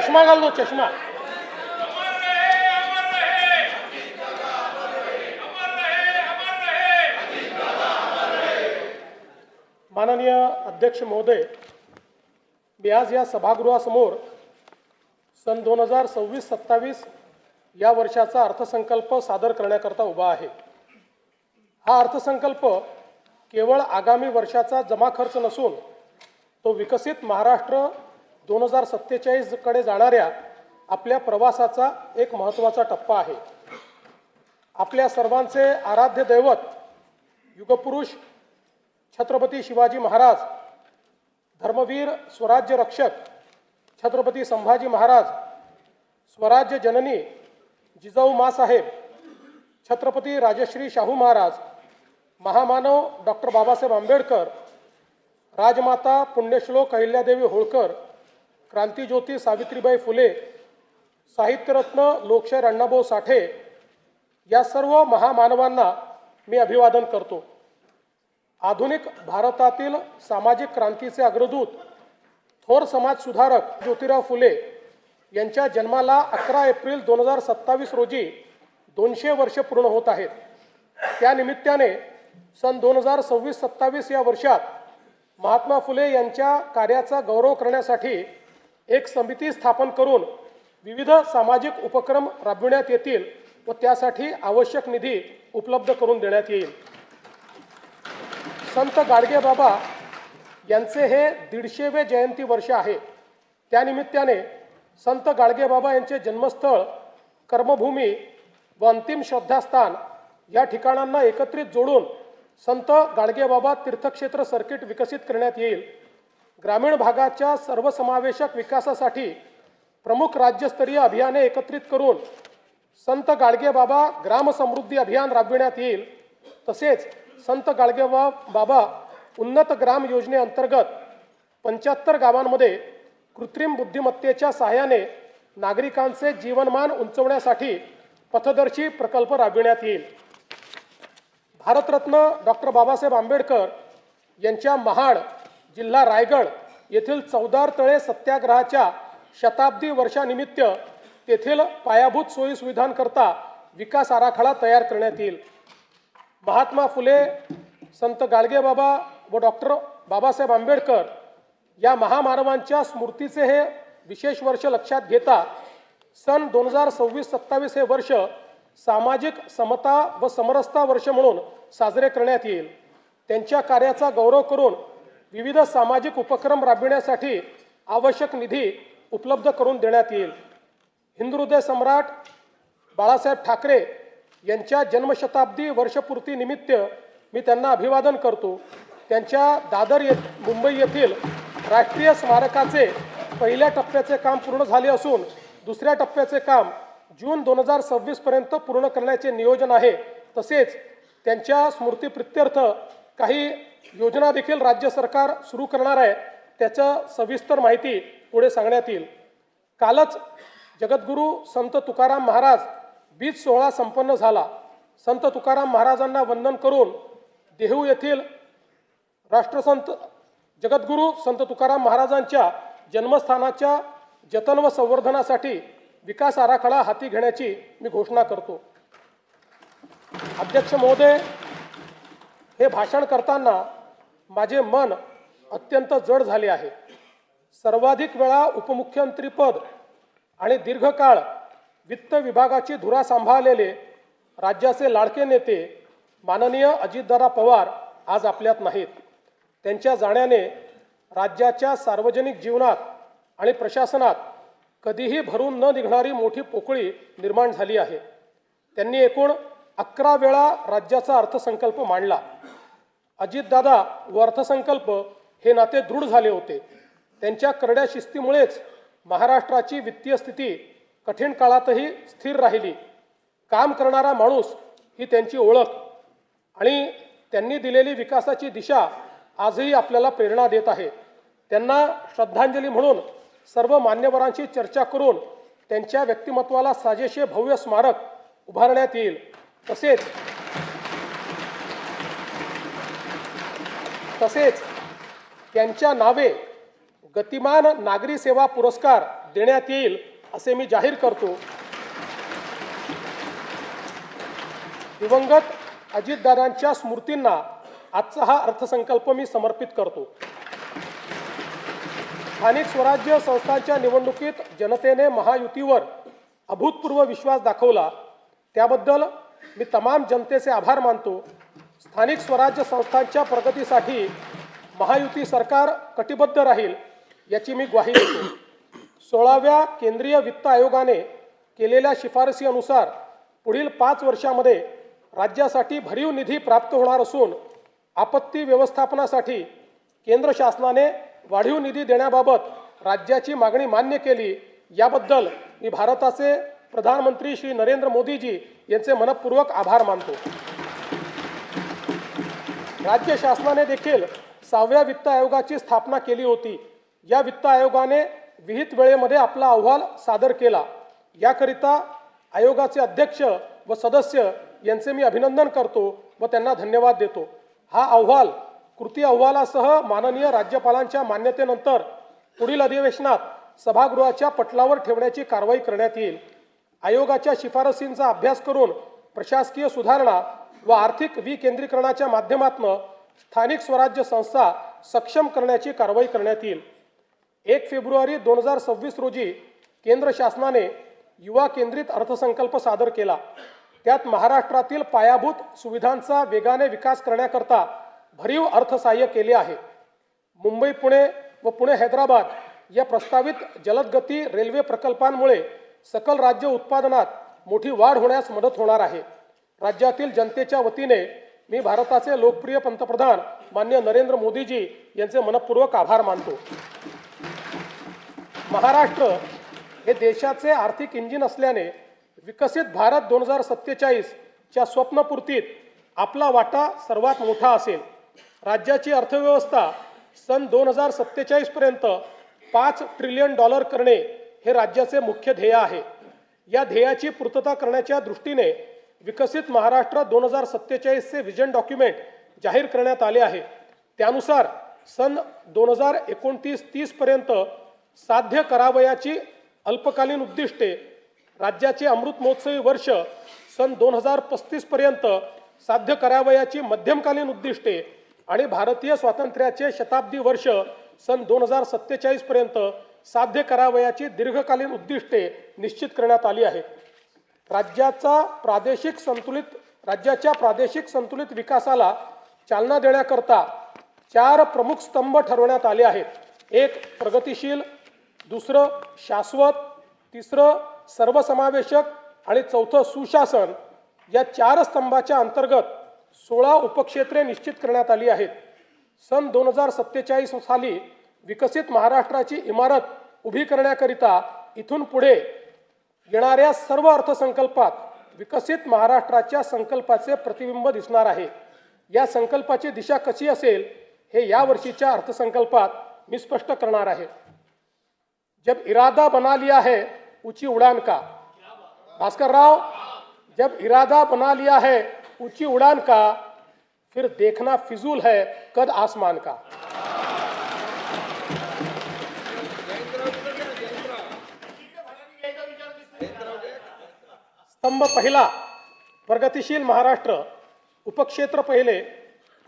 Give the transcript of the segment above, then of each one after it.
चष्मा घाल दो, चष्मा. माननीय अध्यक्ष महोदय, मी आज या सभागृहासमोर सन 2026-27 या वर्षाचा अर्थसंकल्प सादर करण्याकरता उभा आहे. हा अर्थसंकल्प केवळ आगामी वर्षाचा जमा खर्च नसून तो विकसित महाराष्ट्र 2047 कडे जाणाऱ्या आपल्या प्रवासाचा एक महत्त्वाचा टप्पा आहे. आपल्या सर्वांचे आराध्य दैवत युगपुरुष छत्रपती शिवाजी महाराज, धर्मवीर स्वराज्य रक्षक छत्रपती संभाजी महाराज, स्वराज्य जननी जिजाऊ माँसाहेब, छत्रपती राजश्री शाहू महाराज, महामानव डॉक्टर बाबासाहेब आंबेडकर, राजमाता पुण्यश्लोक अहिल्यादेवी होळकर, क्रांतिज्योती सावित्रीबाई फुले, साहित्यरत्न लोकशाहीर अण्णाभाऊ साठे या सर्व महामानवांना मी अभिवादन करतो. आधुनिक भारतातील सामाजिक क्रांतीचे अग्रदूत थोर समाजसुधारक ज्योतिराव फुले यांच्या जन्माला 11 एप्रिल 2027 रोजी 200 वर्ष पूर्ण होत आहेत. त्यानिमित्ताने सन 2026-27 या वर्षात महात्मा फुले यांच्या कार्याचा गौरव करण्यासाठी एक समिती स्थापन करून विविध सामाजिक उपक्रम राबविण्यात येतील व त्यासाठी आवश्यक निधी उपलब्ध करून देण्यात येईल. संत गाडगेबाबा यांचे हे 150वे जयंती वर्ष आहे. त्यानिमित्ताने संत गाडगेबाबा यांचे जन्मस्थळ, कर्मभूमी व अंतिम श्रद्धास्थान या ठिकाणांना एकत्रित जोडून संत गाडगेबाबा तीर्थक्षेत्र सर्किट विकसित करण्यात येईल. ग्रामीण भागाच्या सर्वसमावेशक विकासासाठी प्रमुख राज्यस्तरीय अभियाने एकत्रित करून संत गाडगेबाबा ग्राम समृद्धी अभियान राबविण्यात येईल. तसेच संत गाडगेबाबा उन्नत ग्राम योजनेअंतर्गत 75 गावांमध्ये कृत्रिम बुद्धिमत्तेच्या सहाय्याने नागरिकांचे जीवनमान उंचवण्यासाठी पथदर्शी प्रकल्प राबविण्यात येईल. भारतरत्न डॉक्टर बाबासाहेब आंबेडकर यांच्या महाड, जिल्हा रायगड येथील चौदार तळे सत्याग्रहाच्या शताब्दी वर्षानिमित्त तेथील पायाभूत सोयी सुविधांकरता विकास आराखडा तयार करण्यात येईल. महात्मा फुले, संत गाडगेबाबा व डॉक्टर बाबासाहेब आंबेडकर या महामानवांच्या स्मृतीचे हे विशेष वर्ष लक्षात घेता सन 2026-27 हे वर्ष सामाजिक समता व समरसता वर्ष म्हणून साजरे करण्यात येईल. त्यांच्या कार्याचा गौरव करून विविध सामाजिक उपक्रम राबविण्यासाठी आवश्यक निधी उपलब्ध करून देण्यात येईल. हिंदुहृदय सम्राट बाळासाहेब ठाकरे यांच्या जन्मशताब्दी वर्षपूर्तीनिमित्त मी त्यांना अभिवादन करतो. त्यांच्या दादर मुंबई येथील राष्ट्रीय स्मारकाचे पहिल्या टप्प्याचे काम पूर्ण झाले असून दुसऱ्या टप्प्याचे काम जून 2026 पर्यंत पूर्ण करण्याचे नियोजन आहे. तसेच त्यांच्या स्मृतिप्रित्यर्थ काही योजना देखील राज्य सरकार सुरू करणार आहे. त्याचं सविस्तर माहिती पुढे सांगण्यात येईल. कालच जगद्गुरू संत तुकाराम महाराज बीज सोहळा संपन्न झाला. संत तुकाराम महाराजांना वंदन करून देहू येथील राष्ट्रसंत जगद्गुरू संत तुकाराम महाराजांच्या जन्मस्थानाच्या जतन व संवर्धनासाठी विकास आराखडा हाती घेण्याची मी घोषणा करतो. अध्यक्ष महोदय, हे भाषण करताना माझे मन अत्यंत जड झाले आहे. सर्वाधिक वेळा उपमुख्यमंत्रीपद आणि दीर्घकाळ वित्त विभागाची धुरा सांभाळलेले राज्याचे लाडके नेते माननीय अजितदादा पवार आज आपल्यात नाहीत. त्यांच्या जाण्याने राज्याच्या सार्वजनिक जीवनात आणि प्रशासनात कधीही भरून न निघणारी मोठी पोकळी निर्माण झाली आहे. त्यांनी एकूण 11 वेळा राज्याचा अर्थसंकल्प मांडला. अजितदादा व अर्थसंकल्प हे नाते दृढ झाले होते. त्यांच्या करड्या शिस्तीमुळेच महाराष्ट्राची वित्तीय स्थिती कठीण काळातही स्थिर राहिली. काम करणारा माणूस ही त्यांची ओळख आणि त्यांनी दिलेली विकासाची दिशा आजही आपल्याला प्रेरणा देत आहे. त्यांना श्रद्धांजली म्हणून सर्व मान्यवरांशी चर्चा करून त्यांच्या व्यक्तिमत्वाला साजेसे भव्य स्मारक उभारण्यात येईल. तसेच त्यांच्या नावे गतिमान नागरी सेवा पुरस्कार देण्यात येईल असे मी जाहीर करतो. दिवंगत अजितदादांच्या स्मृतींना आजचा हा अर्थसंकल्प मी समर्पित करतो. स्थानिक स्वराज्य संस्थांच्या निवडणुकीत जनतेने महायुतीवर अभूतपूर्व विश्वास दाखवला, त्याबद्दल मी तमाम जनतेचे आभार मानतो. स्थानिक स्वराज्य संस्थांच्या प्रगतीसाठी महायुती सरकार कटिबद्ध राहील याची मी ग्वाही देतो. 16व्या केंद्रीय वित्त आयोगाने केलेल्या शिफारसीनुसार पुढील 5 वर्षांमध्ये राज्यासाठी भरीव निधी प्राप्त होणार असून आपत्ती व्यवस्थापनासाठी केंद्र शासनाने वाढीव निधी देण्याबाबत राज्याची मागणी मान्य केली. याबद्दल मी भारताचे प्रधानमंत्री श्री नरेंद्र मोदीजी यांचे मनपूर्वक आभार मानतो. राज्य शासनाने देखील 6व्या वित्त आयोगाची स्थापना केली होती. या वित्त आयोगाने विहित वेळेमध्ये आपला अहवाल सादर केला. याकरिता आयोगाचे अध्यक्ष व सदस्य यांचे मी अभिनंदन करतो व त्यांना धन्यवाद देतो. हा अहवाल कृती अहवालासह माननीय राज्यपालांच्या मान्यतेनंतर पुढील अधिवेशनात सभागृहाच्या पटलावर ठेवण्याची कारवाई करण्यात येईल. आयोगाच्या शिफारसींचा अभ्यास करून प्रशासकीय सुधारणा व आर्थिक विकेंद्रीकरणाच्या माध्यमातून स्थानिक स्वराज्य संस्था सक्षम करण्याची कारवाई करण्यात येईल. 1 फेब्रुवारी 2026 रोजी केंद्र शासनाने युवा केंद्रित अर्थसंकल्प सादर केला. त्यात महाराष्ट्रातील पायाभूत सुविधांचा वेगाने विकास करण्याकरता भरीव अर्थसहाय्य केले आहे. मुंबई पुणे व पुणे हैदराबाद या प्रस्तावित जलदगती रेल्वे प्रकल्पांमुळे सकल राज्य उत्पादनात मोठी वाढ होण्यास मदत होणार आहे. राज्यातील जनतेच्या वतीने मी भारताचे लोकप्रिय पंतप्रधान माननीय नरेंद्र मोदीजी यांचे मनपूर्वक आभार मानतो. महाराष्ट्र हे देशाचे आर्थिक इंजिन असल्याने विकसित भारत 2047 च्या स्वप्नपूर्तीत आपला वाटा सर्वात मोठा असेल. राज्याची अर्थव्यवस्था सन 2047 पर्यंत $5 ट्रिलियन करणे हे राज्याचे मुख्य ध्येय आहे. या ध्येयाची पूर्तता करण्याच्या दृष्टीने विकसित महाराष्ट्र 2047 चे विजन डॉक्युमेंट जाहीर करण्यात आले आहे. त्यानुसार सन 2029-30 पर्यंत साध्य करावयाची अल्पकालीन उद्दिष्टे, राज्याचे अमृत महोत्सवी वर्ष सन 2035 पर्यंत साध्य करावयाची मध्यमकालीन उद्दिष्टे आणि भारतीय स्वातंत्र्याचे शताब्दी वर्ष सन 2047 पर्यंत साध्य करावयाची दीर्घकालीन उद्दिष्टे निश्चित करण्यात आली आहेत. राज्याच्या प्रादेशिक संतुलित विकासाला चालना देण्याकरता 4 प्रमुख स्तंभ ठरवण्यात आले आहेत. 1 प्रगतिशील, 2 शाश्वत, 3 सर्वसमावेशक आणि 4 सुशासन. या 4 स्तंभाच्या अंतर्गत 16 उपक्षेत्रे निश्चित करण्यात आली आहेत. सन 2047 साली विकसित महाराष्ट्राची इमारत उभी करण्याकरिता इथून पुढे येणाऱ्या सर्व अर्थसंकल्पात विकसित महाराष्ट्राच्या संकल्पाचे प्रतिबिंब दिसणार आहे. या संकल्पाची दिशा कशी असेल हे या वर्षीच्या अर्थसंकल्पात मी स्पष्ट करणार आहे. जब इरादा बना लिया है ऊंची उड़ान का, भास्कर राव, जब इरादा बना लिया है ऊंची उड़ान का, फिर देखना फिजूल है कद आसमान का. स्तंभ पहिला प्रगतिशील महाराष्ट्र. उपक्षेत्र पहिले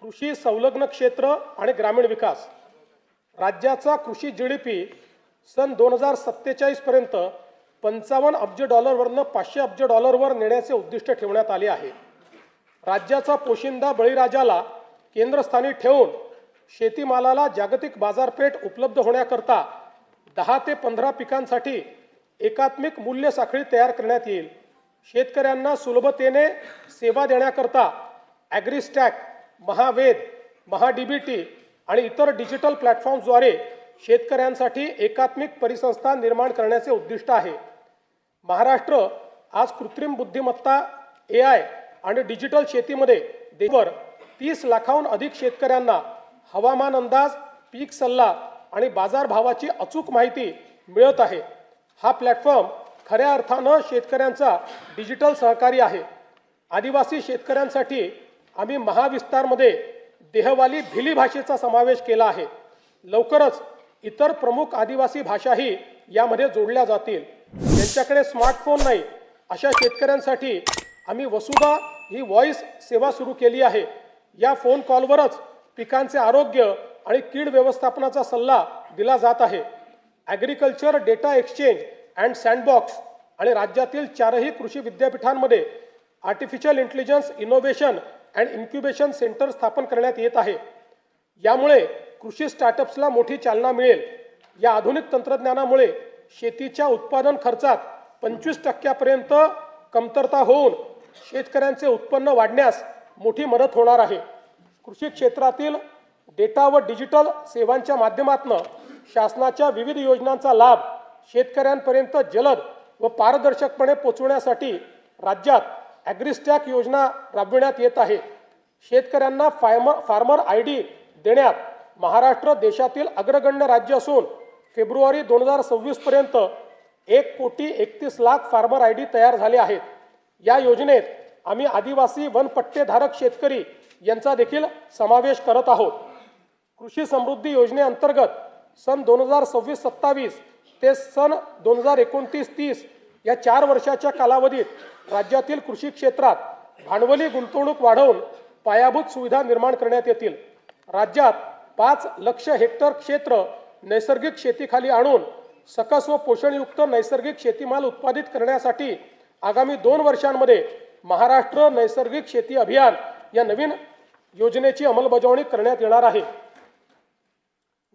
कृषी संलग्न क्षेत्र आणि ग्रामीण विकास. राज्याचा कृषी GDP सन 2047 पर्यंत $55 अब्ज वरनं $500 अब्ज वर नेण्याचे उद्दिष्ट ठेवण्यात आले आहे. राज्याचा पोशिंदा बळीराजाला केंद्रस्थानी ठेवून शेतीमालाला जागतिक बाजारपेठ उपलब्ध होण्याकरता 10 ते 15 पिकांसाठी एकात्मिक मूल्य साखळी तयार करण्यात येईल. शेतकऱ्यांना सुलभतेने सेवा देण्याकरता ॲग्रिस्टॅक, महावेद, महाडीबीटी आणि इतर डिजिटल प्लॅटफॉर्म्सद्वारे शेतकऱ्यांसाठी एकात्मिक परिसंस्था निर्माण करण्याचे उद्दिष्ट आहे. महाराष्ट्र आज कृत्रिम बुद्धिमत्ता, AI आणि डिजिटल शेतीमध्ये देशभर 30 लाखाहून अधिक शेतकऱ्यांना हवामान अंदाज, पीक सल्ला आणि बाजारभावाची अचूक माहिती मिळत आहे. हा प्लॅटफॉर्म खऱ्या अर्थानं शेतकऱ्यांचा डिजिटल सहकारी आहे. आदिवासी शेतकऱ्यांसाठी आम्ही महाविस्तारमध्ये देहवाली भिली भाषेचा समावेश केला आहे. लवकरच इतर प्रमुख आदिवासी भाषाही यामध्ये जोडल्या जातील। ज्यांच्याकडे स्मार्टफोन नाही अशा शेतकऱ्यांसाठी आम्ही वसुधा ही व्हॉइस सेवा सुरू केली आहे। या फोन कॉलवरच पिकांचे आरोग्य आणि कीड व्यवस्थापनाचा सल्ला दिला जात आहे। Agriculture data exchange and sandbox आणि राज्यातील 4ही कृषी विद्यापीठांमध्ये artificial intelligence innovation and incubation centre स्थापन करण्यात येत आहे। यामुळे कृषी स्टार्टअप्सला मोठी चालना मिळेल। या आधुनिक तंत्रज्ञानामुळे शेतीच्या उत्पादन खर्चात 25% कमतरता होऊन शेतकऱ्यांचे उत्पन्न वाढण्यास मोठी मदत होणार आहे। कृषी क्षेत्रातील डेटा व डिजिटल सेवांच्या माध्यमातून शासनाच्या विविध योजनांचा लाभ शेतकऱ्यांपर्यंत जलद व पारदर्शकपणे पोहोचवण्यासाठी राज्यात ॲग्रिस्टॅक योजना राबविण्यात येत आहे। शेतकऱ्यांना फार्मर ID देण्यात महाराष्ट्र देशातील अग्रगण्य राज्य असून फेब्रुवारी 2026 पर्यंत 1,31,00,000 फार्मर ID तयार झाले आहेत। या योजनेत आम्ही आदिवासी वनपट्टेधारक शेतकरी यांचा देखील समावेश करत आहोत। कृषी समृद्धी योजनेअंतर्गत सन 2026-27 ते सन 2029-30 या 4 वर्षाच्या कालावधीत राज्यातील कृषी क्षेत्रात भांडवली गुंतवणूक वाढवून पायाभूत सुविधा निर्माण करण्यात येतील। राज्यात 5 लाख हेक्टर क्षेत्र नैसर्गिक शेतीखाली आणून सकस व पोषणयुक्त नैसर्गिक शेतीमाल उत्पादित करण्यासाठी आगामी 2 वर्षांमध्ये महाराष्ट्र नैसर्गिक शेती अभियान या नवीन योजनेची अंमलबजावणी करण्यात येणार आहे।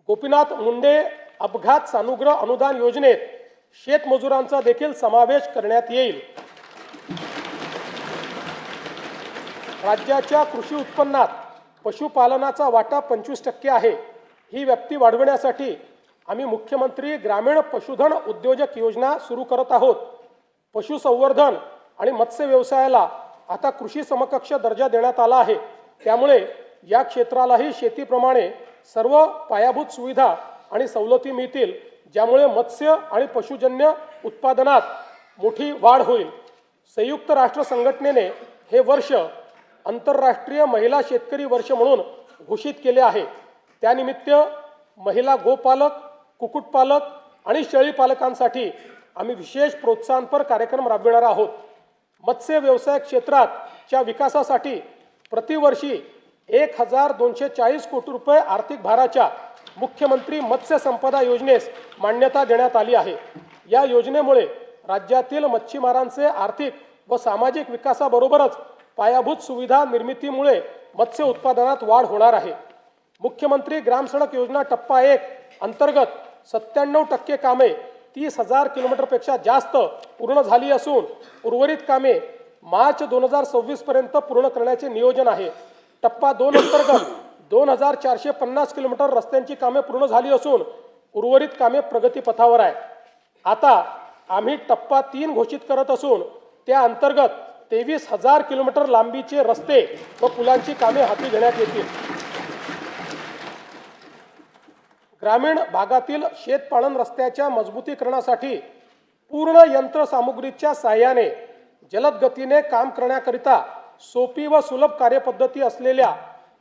गोपीनाथ मुंडे अपघात सानुग्रह अनुदान योजनेत शेतमजुरांचा देखील समावेश करण्यात येईल। राज्याच्या कृषी उत्पन्नात पशुपालनाचा वाटा 25% आहे। ही व्याप्ती वाढवण्यासाठी आम्ही मुख्यमंत्री ग्रामीण पशुधन उद्योजक योजना सुरू करत आहोत। पशुसंवर्धन आणि मत्स्य व्यवसायाला आता कृषी समकक्ष दर्जा देण्यात आला आहे। त्यामुळे या क्षेत्रालाही शेतीप्रमाणे सर्व पायाभूत सुविधा आणि सवलती मिळतील, ज्यामुळे मत्स्य आणि पशुजन्य उत्पादनात मोठी वाढ होईल। संयुक्त राष्ट्र संघटनेने हे वर्ष आंतरराष्ट्रीय महिला शेतकरी वर्ष म्हणून घोषित केले आहे। त्यानिमित्त महिला गोपालक, कुक्कुटपालक आणि शेळीपालकांसाठी आम्ही विशेष प्रोत्साहनपर कार्यक्रम राबविणार आहोत। मत्स्य व्यवसाय क्षेत्राच्या विकासासाठी प्रतिवर्षी 1,240 कोटी रुपये आर्थिक भाराच्या मुख्यमंत्री मत्स्य संपदा योजनेस मान्यता देण्यात आली आहे। या योजनेमुळे राज्यातील मच्छीमारांचे आर्थिक व सामाजिक विकासाबरोबरच पायाभूत सुविधा निर्मितीमुळे मत्स्य उत्पादनात वाढ होणार आहे। मुख्यमंत्री ग्राम सडक योजना टप्पा 1 अंतर्गत 97% कामे 30,000 किलोमीटरपेक्षा जास्त पूर्ण झाली असून उर्वरित कामे मार्च 2026 पर्यंत पूर्ण करण्याचे नियोजन आहे। टप्पा 2 अंतर्गत 2,450 किलोमीटर रस्त्यांची कामे पूर्ण झाली असून उर्वरित कामे प्रगतीपथावर आहे। आता आम्ही टप्पा 3 घोषित करत असून त्या अंतर्गत 23,000 किलोमीटर लांबीचे रस्ते व पुलांची कामे हाती घेण्यात येतील। ग्रामीण भागातील शेतपालन रस्त्याच्या मजबूतीकरणासाठी पूर्ण यंत्रसामुग्रीच्या साहाय्याने जलद गतीने काम करण्याकरिता सोपी व सुलभ कार्यपद्धती असलेल्या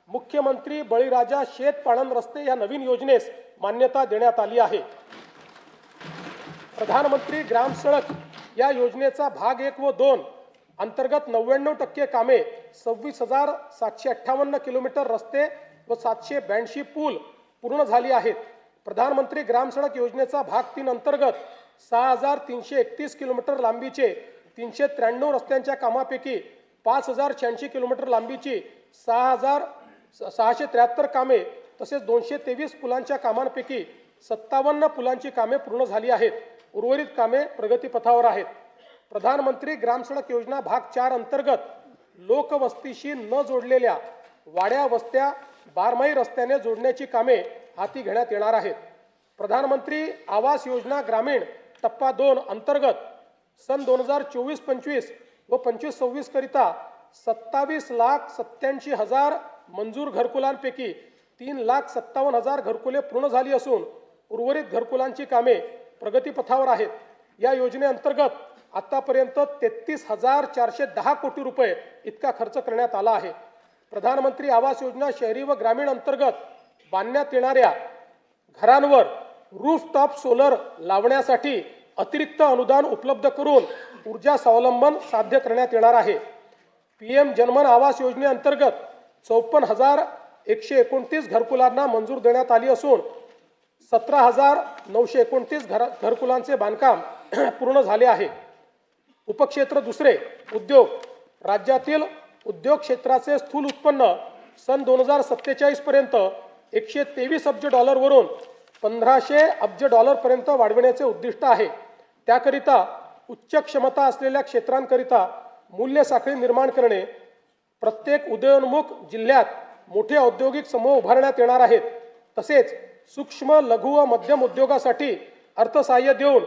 मुख्यमंत्री बळीराजा शेतपालन रस्ते या नवीन योजनेस मान्यता देण्यात आली आहे। प्रधानमंत्री ग्राम सडक या योजनेचा भाग 1 व 2 अंतर्गत 99% कामे 26,758 किलोमीटर रस्ते व 782 पूल पूर्ण झाली आहेत। प्रधानमंत्री ग्राम सडक योजनेचा भाग 3 अंतर्गत 6,331 किलोमीटर लांबीचे 393 रस्त्यांच्या कामापैकी 5,086 किलोमीटर लांबीची 6,673 कामे तसेच 223 पुलांच्या कामांपैकी 57 पुलांची कामे पूर्ण झाली आहेत। उर्वरित कामे प्रगतीपथावर आहेत। प्रधानमंत्री ग्राम सडक योजना भाग 4 अंतर्गत लोकवस्तीशी न जोडलेल्या वाड्या वस्त्या बारमाही रस्त्याने जोडण्याची कामे हाती घेण्यात येणार आहेत। प्रधानमंत्री आवास योजना ग्रामीण टप्पा 2 अंतर्गत सन 2024-25 व 25-26 करिता 27,87,000 मंजूर घरकुलांपैकी 3,57,000 घरकुले पूर्ण झाली असून उर्वरित घरकुलांची कामे प्रगतीपथावर आहेत। या योजनेअंतर्गत आतापर्यंत 33,410 कोटी रुपये इतका खर्च करण्यात आला आहे। प्रधानमंत्री आवास योजना शहरी व ग्रामीण अंतर्गत बांधण्यात येणाऱ्या घरांवर रूफटॉप सोलर लावण्यासाठी अतिरिक्त अनुदान उपलब्ध करून ऊर्जा स्वावलंबन साध्य करण्यात येणार आहे। PM जनमन आवास योजनेअंतर्गत 54,129 घरकुलांना मंजूर देण्यात आली असून 17,929 घरकुलांचे बांधकाम पूर्ण झाले आहे। उपक्षेत्र दुसरे उद्योग। राज्यातील उद्योग क्षेत्राचे स्थूल उत्पन्न सन 2047 पर्यंत 123 अब्ज डॉलरवरून 1500 अब्ज डॉलरपर्यंत वाढविण्याचे उद्दिष्ट आहे। त्याकरिता उच्च क्षमता असलेल्या क्षेत्रांकरिता मूल्य साखळी निर्माण करणे, प्रत्येक उदयोन्मुख जिल्ह्यात मोठे औद्योगिक समूह उभारण्यात येणार आहेत। तसेच सूक्ष्म लघु व मध्यम उद्योगासाठी अर्थसहाय्य देऊन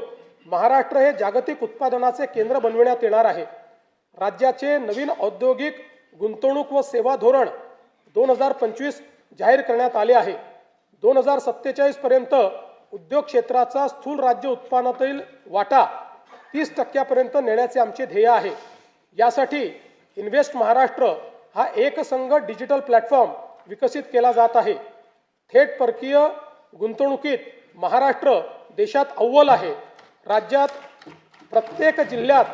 महाराष्ट्र हे जागतिक उत्पादनाचे केंद्र बनविण्यात येणार आहे। राज्याचे नवीन औद्योगिक गुंतवणूक व सेवा धोरण 2025 जाहीर करण्यात आले आहे। 2047 पर्यंत उद्योग क्षेत्राचा स्थूल राज्य उत्पन्नातील वाटा 30% नेण्याचे आमचे ध्येय आहे। यासाठी इन्व्हेस्ट महाराष्ट्र हा एकसंघ डिजिटल प्लॅटफॉर्म विकसित केला जात आहे। थेट परकीय गुंतवणुकीत महाराष्ट्र देशात अव्वल आहे। राज्यात प्रत्येक जिल्ह्यात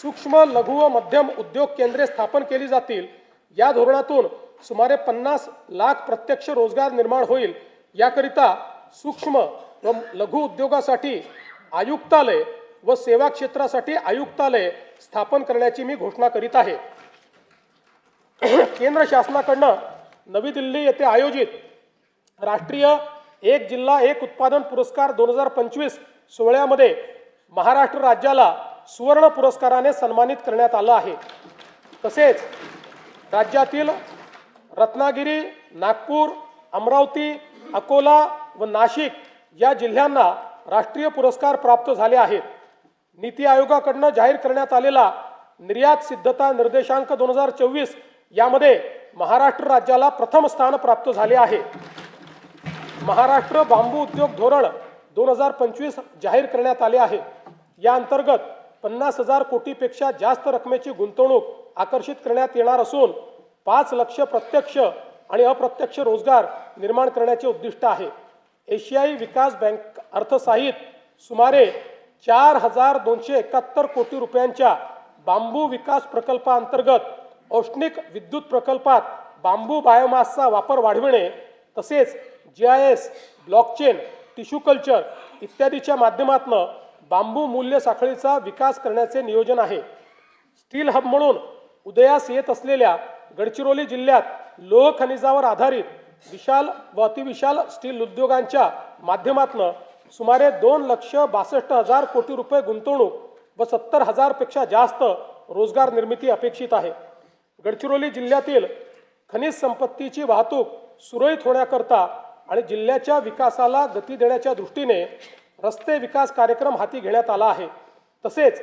सूक्ष्म लघु व मध्यम उद्योग केंद्रे स्थापन केली जातील। या धोरणातून सुमारे 50 लाख प्रत्यक्ष रोजगार निर्माण होईल। याकरिता सूक्ष्म व लघु उद्योगासाठी आयुक्तालय व सेवा क्षेत्रासाठी आयुक्तालय स्थापन करण्याची मी घोषणा करीत आहे। केंद्र शासनाकडून नवी दिल्ली येथे आयोजित राष्ट्रीय एक जिल्हा एक उत्पादन पुरस्कार 2025 सोहळ्यामध्ये महाराष्ट्र राज्याला सुवर्ण पुरस्काराने सन्मानित करण्यात आलं आहे। तसेच राज्यातील रत्नागिरी, नागपूर, अमरावती, अकोला व नाशिक या जिल्ह्यांना राष्ट्रीय पुरस्कार प्राप्त झाले आहेत। नीती आयोगाकडून जाहीर करण्यात आलेला निर्यात सिद्धता निर्देशांक 2024 यामध्ये महाराष्ट्र राज्याला प्रथम स्थान प्राप्त झाले आहे। महाराष्ट्र बांबू उद्योग धोरण 2025 जाहीर करण्यात आले आहे। या अंतर्गत 50,000 कोटीपेक्षा जास्त रकमेची गुंतवणूक आकर्षित करण्यात येणार असून 5 लाख प्रत्यक्ष आणि अप्रत्यक्ष रोजगार निर्माण करण्याचे उद्दिष्ट आहे। एशियाई विकास बँक अर्थसहाय्यित सुमारे 4,271 कोटी रुपयांच्या बांबू विकास प्रकल्पाअंतर्गत औष्णिक विद्युत प्रकल्पात बांबू बायोमासचा वापर वाढविणे तसेच GIS, ब्लॉकचेन, टिश्यू कल्चर इत्यादीच्या माध्यमातून बांबू मूल्य साखळीचा विकास करण्याचे नियोजन आहे। स्टील हब म्हणून उदयास येत असलेल्या गडचिरोली जिल्ह्यात लोह खनिजावर आधारित विशाल व अतिविशाल स्टील उद्योगांच्या माध्यमातून सुमारे 2,62,000 कोटी रुपये गुंतवणूक व 70,000 पेक्षा जास्त रोजगार निर्मिती अपेक्षित आहे। गडचिरोली जिल्ह्यातील खनिज संपत्तीची वाहतूक सुरळीत होण्याकरता आणि जिल्ह्याच्या विकासाला गती देण्याच्या दृष्टीने रस्ते विकास कार्यक्रम हाती घेण्यात आला आहे। तसेच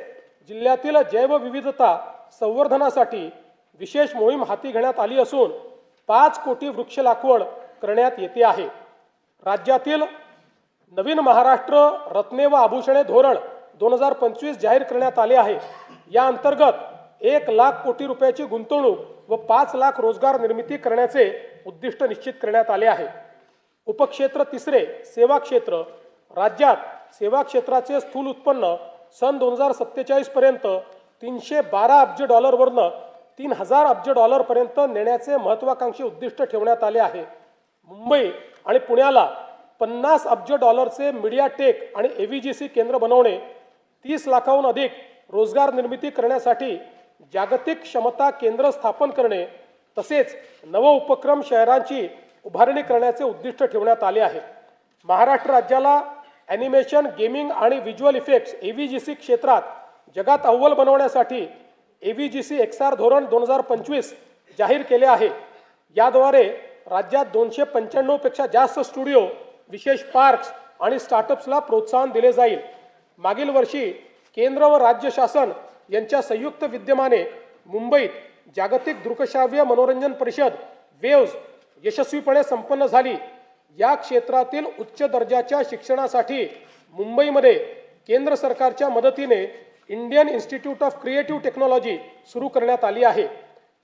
जिल्ह्यातील जैवविविधता संवर्धनासाठी विशेष मोहीम हाती घेण्यात आली असून 5 कोटी वृक्ष लागवड करण्यात येते आहे। राज्यातील नवीन महाराष्ट्र रत्ने व आभूषणे धोरण 2025 जाहीर करण्यात आले आहे। या अंतर्गत 1 लाख कोटी रुपयाची गुंतवणूक व 5 लाख रोजगार निर्मिती करण्याचे उद्दिष्ट निश्चित करण्यात आले आहे। उपक्षेत्र तिसरे सेवा क्षेत्र। राज्यात सेवा क्षेत्राचे स्थूल उत्पन्न सन 2047 पर्यंत 312 अब्ज डॉलरवरून 3,000 अब्ज डॉलरपर्यंत नेण्याचे महत्त्वाकांक्षी उद्दिष्ट ठेवण्यात आले आहे। मुंबई आणि पुण्याला 50 अब्ज डॉलरचे मीडिया टेक आणि AVGC केंद्र बनवणे, 30 लाखाहून अधिक रोजगार निर्मिती करण्यासाठी जागतिक क्षमता केंद्र स्थापन करणे तसेच नव उपक्रम शहरांची उभारणी करण्याचे उद्दिष्ट ठेवण्यात आले आहे। महाराष्ट्र राज्याला ॲनिमेशन, गेमिंग आणि व्हिज्युअल इफेक्ट्स AVGC क्षेत्रात जगात अव्वल बनवण्यासाठी AVGC XR धोरण 2025 जाहीर केले आहे। याद्वारे राज्यात 295 पेक्षा जास्त स्टुडिओ, विशेष पार्क्स आणि स्टार्टअप्सला प्रोत्साहन दिले जाईल। मागील वर्षी केंद्र व राज्य शासन यांच्या संयुक्त विद्यमाने मुंबईत जागतिक दृकश्राव्य मनोरंजन परिषद वेव्स यशस्वीपणे संपन्न झाली। या क्षेत्रातील उच्च दर्जाच्या शिक्षणासाठी मुंबईमध्ये केंद्र सरकारच्या मदतीने Indian institute of creative technology सुरू करण्यात आली आहे।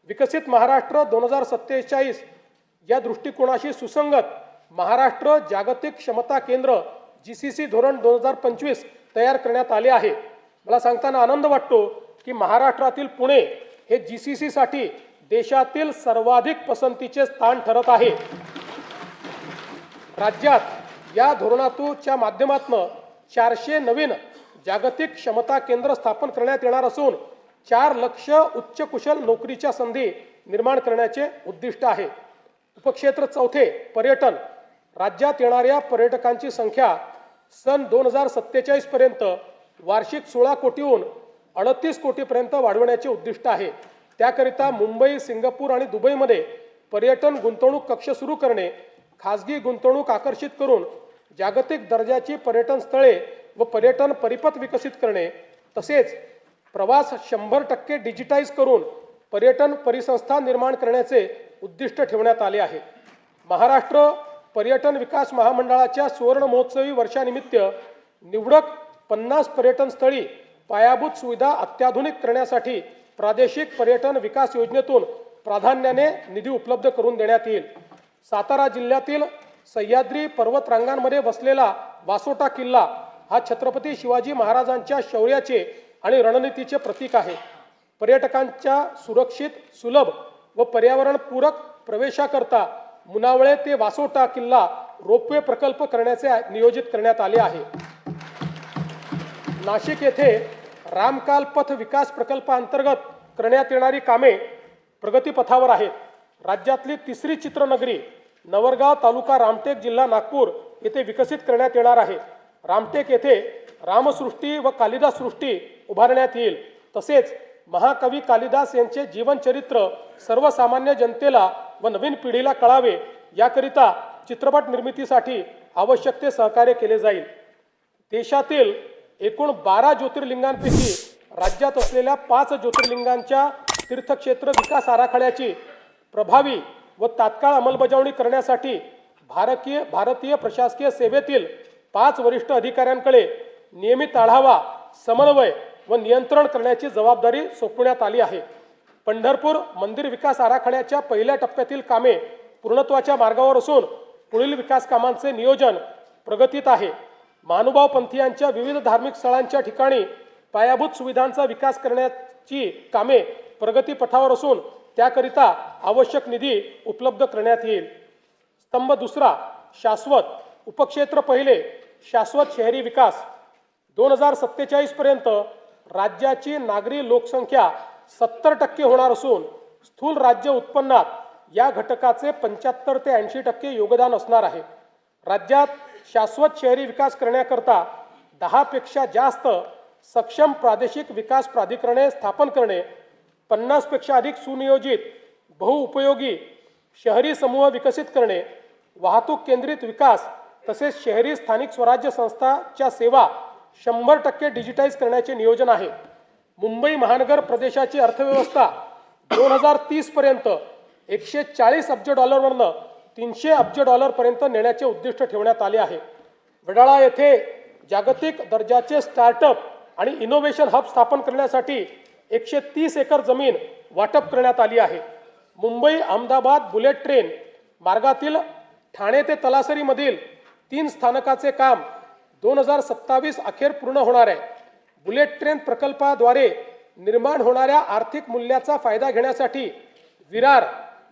विकसित महाराष्ट्र 2047 या दृष्टिकोनाशी सुसंगत महाराष्ट्र जागतिक क्षमता केंद्र GCC धोरण 2025 तयार करण्यात आले आहे। मला सांगताना आनंद वाटतो की महाराष्ट्रातील पुणे हे GCC साठी देशातील सर्वाधिक पसंतीचे स्थान ठरत आहे। राज्यात या धोरणाच्या माध्यमातून 400 नवीन जागतिक क्षमता केंद्र स्थापन करण्यात येणार असून 4 लाख उच्च कुशल नोकरीच्या संधी निर्माण करण्याचे उद्दिष्ट आहे। उपक्षेत्र चौथे पर्यटन, राज्यात येणाऱ्या पर्यटकांची संख्या सन 2047 पर्यंत वार्षिक 16 कोटीहून 38 कोटीपर्यंत वाढवण्याचे उद्दिष्ट आहे। त्याकरिता मुंबई, सिंगापूर आणि दुबईमध्ये पर्यटन गुंतवणूक कक्ष सुरू करणे, खासगी गुंतवणूक आकर्षित करून जागतिक दर्जाची पर्यटन स्थळे व पर्यटन परिपथ विकसित करणे, तसेच प्रवास 100% डिजिटाइज करून पर्यटन परिसंस्था निर्माण करण्याचे उद्दिष्ट ठेवण्यात आले आहे। महाराष्ट्र पर्यटन विकास महामंडळाच्या सुवर्ण महोत्सवी वर्षानिमित्त निवडक 50 पर्यटन स्थळी पायाभूत सुविधा अत्याधुनिक करण्यासाठी प्रादेशिक पर्यटन विकास योजनेतून प्राधान्याने निधी उपलब्ध करून देण्यात येईल। सातारा जिल्ह्यातील सह्याद्री पर्वत रांगांमध्ये वसलेला वासोटा किल्ला हा छत्रपती शिवाजी महाराजांच्या शौर्याचे आणि रणनीतीचे प्रतीक आहे। पर्यटकांच्या सुरक्षित, सुलभ व पर्यावरणपूरक प्रवेशाकरता मुनावळे ते वासोटा किल्ला रोपवे प्रकल्प करण्याचे नियोजित करण्यात आले आहे। नाशिक येथे रामकाल पथ विकास प्रकल्पाअंतर्गत करण्यात येणारी कामे प्रगतीपथावर आहेत। राज्यातली तिसरी चित्रनगरी नवरगाव तालुका रामटेक जिल्हा नागपूर येथे विकसित करण्यात येणार आहे। रामटेक येथे रामसृष्टी व कालिदास सृष्टी उभारण्यात येईल। तसेच महाकवी कालिदास यांचे जीवनचरित्र सर्वसामान्य जनतेला व नवीन पिढीला कळावे याकरिता चित्रपट निर्मितीसाठी आवश्यक ते सहकार्य केले जाईल। देशातील एकूण 12 ज्योतिर्लिंगांपैकी राज्यात असलेल्या 5 ज्योतिर्लिंगांच्या तीर्थक्षेत्र विकास आराखड्याची प्रभावी व तात्काळ अंमलबजावणी करण्यासाठी भारतीय प्रशासकीय सेवेतील 5 वरिष्ठ अधिकाऱ्यांकडे नियमित आढावा, समन्वय व नियंत्रण करण्याची जबाबदारी सोपवण्यात आली आहे। पंढरपूर मंदिर विकास आराखड्याच्या पहिल्या टप्प्यातील कामे पूर्णत्वाच्या मार्गावर असून पुढील विकास कामांचे नियोजन प्रगतीत आहे। महानुभाव पंथीयांच्या विविध धार्मिक स्थळांच्या ठिकाणी पायाभूत सुविधांचा विकास करण्याची कामे प्रगतीपथावर असून त्याकरिता आवश्यक निधी उपलब्ध करण्यात येईल। स्तंभ दुसरा शाश्वत, उपक्षेत्र पहिले शाश्वत शहरी विकास 2047 पर्यंत राज्याची नागरी लोकसंख्या 70% होणार असून स्थूल राज्य उत्पन्नात या घटकाचे 75 ते 80% योगदान असणार आहे। राज्यात शाश्वत शहरी विकास करण्याकरता 10 पेक्षा जास्त सक्षम प्रादेशिक विकास प्राधिकरणे स्थापन करणे, 50 पेक्षा अधिक सुनियोजित बहुउपयोगी शहरी समूह विकसित करणे, वाहतूक केंद्रित विकास तसेच शहरी स्थानिक स्वराज्य संस्थांच्या सेवा 100% डिजिटाइज करण्याचे नियोजन आहे। मुंबई महानगर प्रदेशाची अर्थव्यवस्था 2030 पर्यंत $140 अब्ज वरून $300 अब्ज पर्यंत नेण्याचे उद्दिष्ट ठेवण्यात आले आहे। वडाळा येथे जागतिक दर्जाचे स्टार्टअप आणि इनोव्हेशन हब स्थापन करण्यासाठी 130 एकर जमीन वाटप करण्यात आली आहे। मुंबई अहमदाबाद बुलेट ट्रेन मार्गातील ठाणे ते तलासरी मधील 3 स्थानकाचे काम 2027 अखेर पूर्ण होणार आहे। बुलेट ट्रेन प्रकल्पाद्वारे निर्माण होणाऱ्या आर्थिक मूल्याचा फायदा घेण्यासाठी विरार,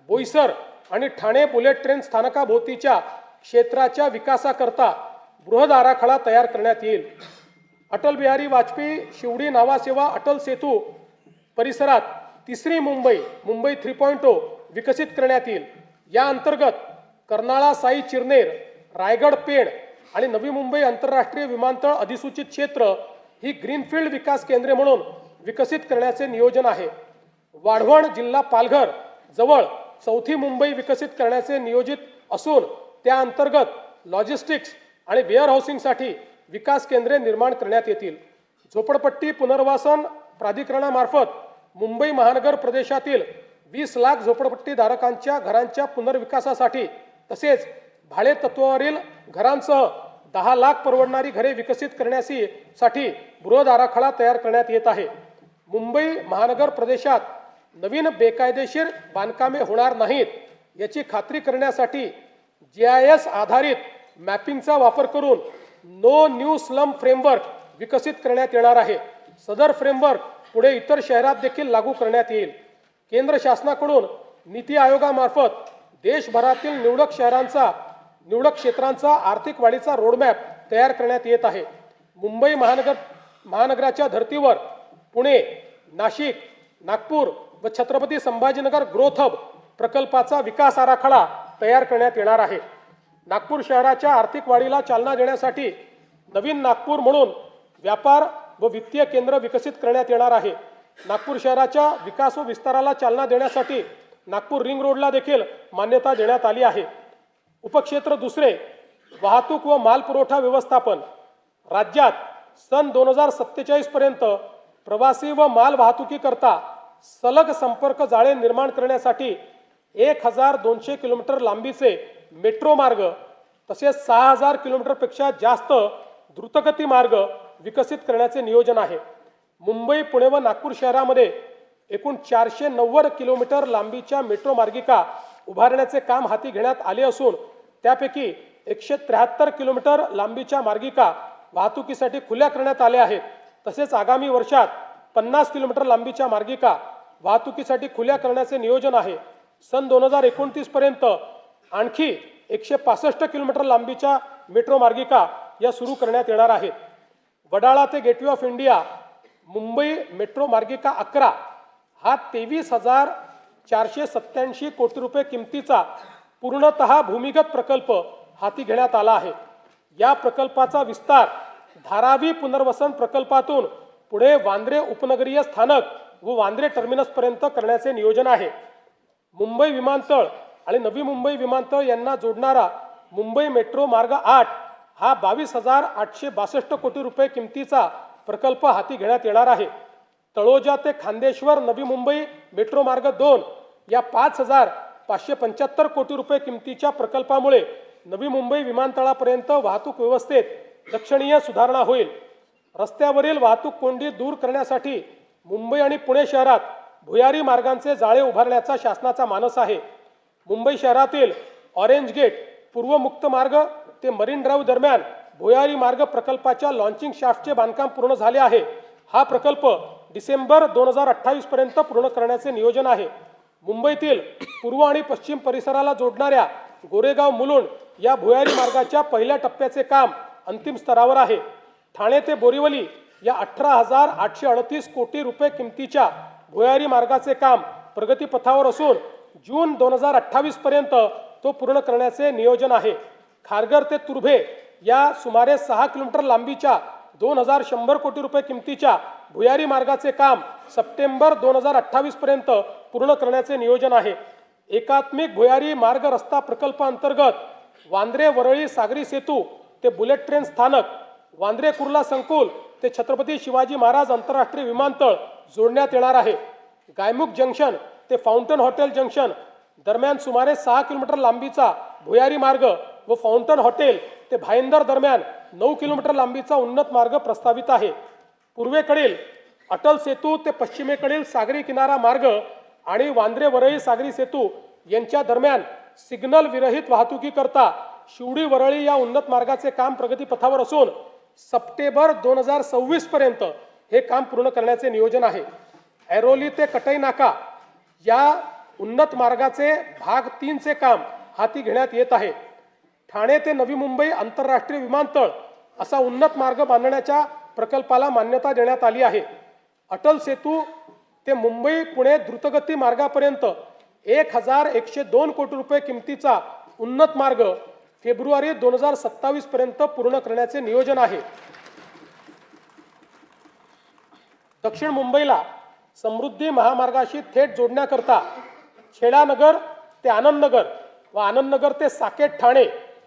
बोईसर आणि ठाणे बुलेट ट्रेन स्थानकाभोवतीच्या क्षेत्राच्या विकासाकरता बृहद आराखडा तयार करण्यात येईल। अटल बिहारी वाजपेयी शिवडी नावासेवा अटल सेतू परिसरात तिसरी मुंबई 3.0 विकसित करण्यात येईल। या अंतर्गत कर्नाळा साई चिरनेर, रायगड पेण आणि नवी मुंबई आंतरराष्ट्रीय विमानतळ अधिसूचित क्षेत्र ही ग्रीनफील्ड विकास केंद्रे म्हणून विकसित करण्याचे नियोजन आहे। वाढवण जिल्हा पालघर जवळ चौथी मुंबई विकसित करण्याचे नियोजित असून त्या अंतर्गत लॉजिस्टिक्स आणि वेअर हाऊसिंगसाठी विकास केंद्रे निर्माण करण्यात येतील। झोपडपट्टी पुनर्वसन प्राधिकरणामार्फत मुंबई महानगर प्रदेशातील 20 लाख झोपडपट्टीधारकांच्या घरांच्या पुनर्विकासासाठी तसेच भाडे तत्वावरील घरांसह 10 लाख परवडणारी घरे विकसित करण्यासाठी बृहद आराखडा तयार करण्यात येत आहे। मुंबई महानगर प्रदेशात नवीन बेकायदेशीर बांधकामे होणार नाहीत याची खात्री करण्यासाठी GIS आधारित मॅपिंगचा वापर करून नो न्यू स्लम फ्रेमवर्क विकसित करण्यात येणार आहे। सदर फ्रेमवर्क पुढे इतर शहरात देखील लागू करण्यात येईल। केंद्र शासनाकडून नीती आयोगामार्फत देशभरातील निवडक क्षेत्रांचा आर्थिक वाढीचा रोडमॅप तयार करण्यात येत आहे। मुंबई महानगराच्या धर्तीवर पुणे, नाशिक, नागपूर व छत्रपती संभाजीनगर ग्रोथ हब प्रकल्पाचा विकास आराखडा तयार करण्यात येणार आहे। नागपूर शहराच्या आर्थिक वाढीला चालना देण्यासाठी नवीन नागपूर म्हणून व्यापार व वित्तीय केंद्र विकसित करण्यात येणार आहे। नागपूर शहराच्या विकास व विस्ताराला चालना देण्यासाठी नागपूर रिंग रोडला देखील मान्यता देण्यात आली आहे। उपक्षेत्र दुसरे, वाहतूक व माल पुरवठा व्यवस्थापन। राज्यात सन 2047 पर्यंत प्रवासी व माल वाहतुकीकरता सलग संपर्क जाळे निर्माण करण्यासाठी 1200 किलोमीटर लांबीचे मेट्रो मार्ग तसेच 6000 किलोमीटरपेक्षा जास्त द्रुतगती मार्ग विकसित करण्याचे नियोजन आहे। मुंबई, पुणे व नागपूर शहरामध्ये एकूण 490 किलोमीटर लांबीच्या मेट्रो मार्गिका उभारण्याचे काम हाती घेण्यात आले असून त्यापैकी 173 किलोमीटर लांबीच्या मार्गिका वाहतुकीसाठी खुल्या करण्यात आल्या आहेत। तसेच आगामी वर्षात 50 किलोमीटर लांबीच्या मार्गिका वाहतुकीसाठी खुल्या करण्याचे नियोजन आहे। सन 2029 पर्यंत आणखी 165 किलोमीटर लांबीच्या मेट्रो मार्गिका या सुरू करण्यात येणार आहेत। वडाळा ते gateway of India Mumbai metro मार्गिका 11 हा 23,487 कोटी रुपये किमतीचा पूर्णतः भूमिगत प्रकल्प हाती घेण्यात आला आहे। या प्रकल्पाचा विस्तार धारावी पुनर्वसन प्रकल्पातून पुढे वांद्रे उपनगरीय स्थानक व वांद्रे टर्मिनस पर्यंत करण्याचे नियोजन आहे। मुंबई विमानतळ आणि नवी मुंबई विमानतळ यांना जोडणारा मुंबई मेट्रो मार्ग 8 हा 22,862 कोटी रुपये किमतीचा प्रकल्प हाती घेण्यात येणार आहे। तळोजा ते खांदेश्वर नवी मुंबई मेट्रो मार्ग 2 या 5,575 कोटी रुपये किमतीच्या प्रकल्पामुळे नवी मुंबई विमानतळापर्यंत वाहतूक व्यवस्थेत लक्षणीय सुधारणा होईल। रस्त्यावरील वाहतूक कोंडी दूर करण्यासाठी मुंबई आणि पुणे शहरात भुयारी मार्गांचे जाळे उभारण्याचा शासनाचा मानस आहे। मुंबई शहरातील ऑरेंज गेट पूर्व मुक्त मार्ग ते मरीन ड्राईव्ह दरम्यान भुयारी मार्ग प्रकल्पाच्या लॉन्चिंग शाफ्टचे बांधकाम पूर्ण झाले आहे। हा प्रकल्प डिसेंबर 2028 पर्यंत पूर्ण करण्याचे नियोजन आहे। मुंबईतील पूर्व आणि पश्चिम परिसराला जोडणाऱ्या गोरेगाव मुलुंड या भुयारी मार्गाच्या पहिल्या टप्प्याचे काम अंतिम स्तरावर आहे। ठाणे ते बोरिवली या 18,838 कोटी रुपये किमतीच्या भुयारी मार्गाचे काम प्रगतीपथावर असून जून 2028 पर्यंत तो पूर्ण करण्याचे नियोजन आहे। खारघर ते तुर्भे या सुमारे 6 किलोमीटर लांबीच्या 2,100 कोटी रुपये किमतीच्या भुयारी मार्गाचे काम सप्टेंबर 2028 पर्यंत पूर्ण करण्याचे नियोजन आहे। एकात्मिक भुयारी मार्ग रस्ता प्रकल्प अंतर्गत वांद्रे वरळी सागरी सेतू ते बुलेट ट्रेन स्थानक, वांद्रे कुर्ला संकुल ते छत्रपती शिवाजी महाराज आंतरराष्ट्रीय विमानतळ जोडण्यात येणार आहे। गायमुख जंक्शन ते फाउंटन हॉटेल जंक्शन दरम्यान सुमारे 6 किलोमीटर लांबीचा भुयारी मार्ग व फाउंटन हॉटेल ते भाईंदर दरम्यान 9 किलोमीटर लांबीचा उन्नत मार्ग प्रस्तावित आहे। पूर्वेकडील अटल सेतू ते पश्चिमेकडील सागरी किनारा मार्ग आणि वांद्रे वरळी सागरी सेतू यांच्या दरम्यान सिग्नल विरहित वाहतुकीकरता शिवडी वरळी या उन्नत मार्गाचे काम प्रगतीपथावर असून सप्टेंबर 2026 पर्यंत हे काम पूर्ण करण्याचे नियोजन आहे। ऐरोली ते कटई नाका या उन्नत मार्गाचे भाग 3 चे काम हाती घेण्यात येत आहे। ठाणे ते नवी मुंबई आंतरराष्ट्रीय विमानतळ असा उन्नत मार्ग बांधण्याच्या प्रकल्पाला मान्यता देण्यात आली आहे। अटल सेतू ते मुंबई पुणे द्रुतगती मार्गापर्यंत 1,102 कोटी रुपये किमतीचा उन्नत मार्ग फेब्रुवारी 2027 पर्यंत पूर्ण करण्याचे नियोजन आहे। दक्षिण मुंबईला समृद्धी महामार्गाशी थेट जोडण्याकरता छेडानगर ते आनंदनगर व आनंदनगर ते साकेत ठाणे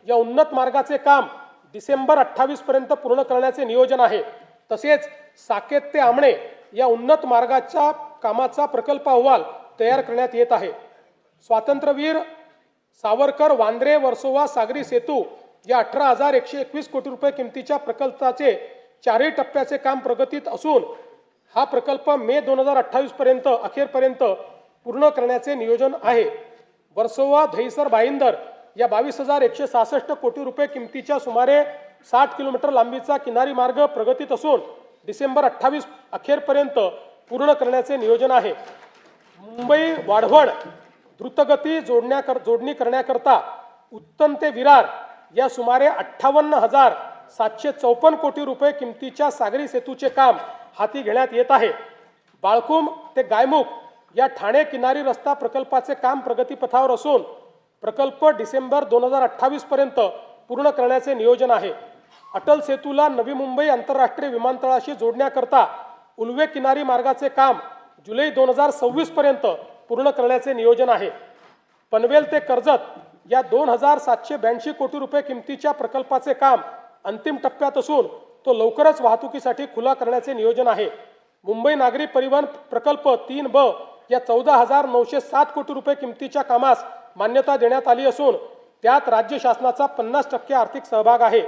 या उन्नत मार्गाचे काम डिसेंबर 28 पर्यंत पूर्ण करण्याचे नियोजन आहे। तसेच साकेत ते आमणे या उन्नत मार्गाच्या कामाचा प्रकल्प अहवाल तयार करण्यात येत आहे। स्वातंत्र्यवीर सावरकर वांद्रे वर्सोवा सागरी सेतू या 18,121 कोटी रुपये किमतीच्या प्रकल्पाचे 4ही टप्प्याचे काम प्रगतीत असून हा प्रकल्प मे 2028 पर्यंत अखेरपर्यंत पूर्ण करण्याचे नियोजन आहे। वर्सोवा दहिसर भाईंदर या 22,166 कोटी रुपये किमतीच्या सुमारे 60 किलोमीटर लांबीचा किनारी मार्ग प्रगतीत असून डिसेंबर 28 अखेरपर्यंत पूर्ण करण्याचे नियोजन आहे। मुंबई वाढवण द्रुतगती जोडणी करण्याकरता उत्तम ते विरार या सुमारे 58,754 कोटी रुपये किमतीच्या सागरी सेतूचे काम हाती घेण्यात येत आहे। बाळकुम ते गायमुख या ठाणे किनारी रस्ता प्रकल्पाचे काम प्रगतीपथावर असून प्रकल्प डिसेंबर 2028 पर्यंत पूर्ण करण्याचे नियोजन आहे। अटल सेतूला नवी मुंबई आंतरराष्ट्रीय विमानतळाशी जोडण्याकरता उल्वे किनारी मार्गाचे काम जुलै 2026 पर्यंत पूर्ण करण्याचे नियोजन आहे। पनवेल ते कर्जत या 2,782 कोटी रुपये किमतीच्या प्रकल्पाचे काम अंतिम टप्प्यात असून तो लवकरच वाहतुकीसाठी खुला करण्याचे नियोजन आहे। मुंबई नागरी परिवहन प्रकल्प 3B या 14,907 कोटी रुपये किमतीच्या कामास मान्यता देण्यात आली असून त्यात राज्य शासनाचा 50% आर्थिक सहभाग आहे।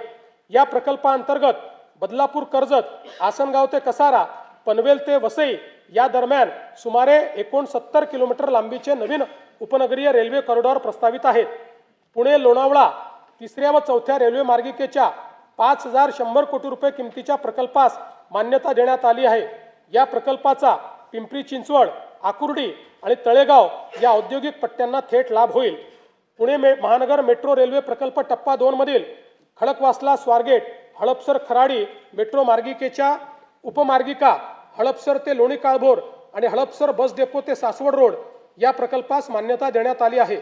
या प्रकल्पाअंतर्गत बदलापूर कर्जत, आसनगाव ते कसारा, पनवेल ते वसई या दरम्यान सुमारे 69 किलोमीटर लांबीचे नवीन उपनगरीय रेल्वे कॉरिडॉर प्रस्तावित आहेत। पुणे लोणावळा 3ऱ्या व 4थ्या रेल्वे मार्गिकेच्या 5,100 कोटी रुपये किमतीच्या प्रकल्पास मान्यता देण्यात आली आहे। या प्रकल्पाचा पिंपरी चिंचवड, आकुर्डी आणि तळेगाव या औद्योगिक पट्ट्यांना थेट लाभ होईल। पुणे महानगर मेट्रो रेल्वे प्रकल्प टप्पा 2 मधील खडकवासला स्वारगेट, हडपसर खराडी मेट्रो मार्गिकेच्या उपमार्गिका हडपसर ते लोणी काळभोर आणि हडपसर बस डेपो ते सासवड रोड या प्रकल्पास मान्यता देण्यात आली आहे।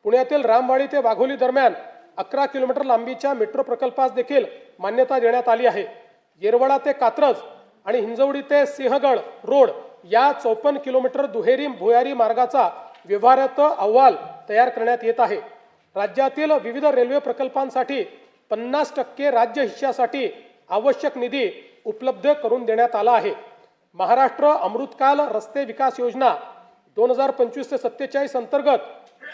पुण्यातील रामवाडी ते वाघोली दरम्यान 11 किलोमीटर लांबीच्या मेट्रो प्रकल्पास देखील मान्यता देण्यात आली आहे। येरवडा ते कात्रज आणि हिंजवडी ते सिंहगड रोड या 54 किलोमीटर दुहेरी भुयारी मार्गाचा व्यवहार्यता अहवाल तयार करण्यात येत आहे। राज्यातील विविध रेल्वे प्रकल्पांसाठी 50% राज्य हिश्श्यासाठी आवश्यक निधी उपलब्ध करून देण्यात आला आहे। महाराष्ट्र अमृतकाल रस्ते विकास योजना 2025 ते 47 अंतर्गत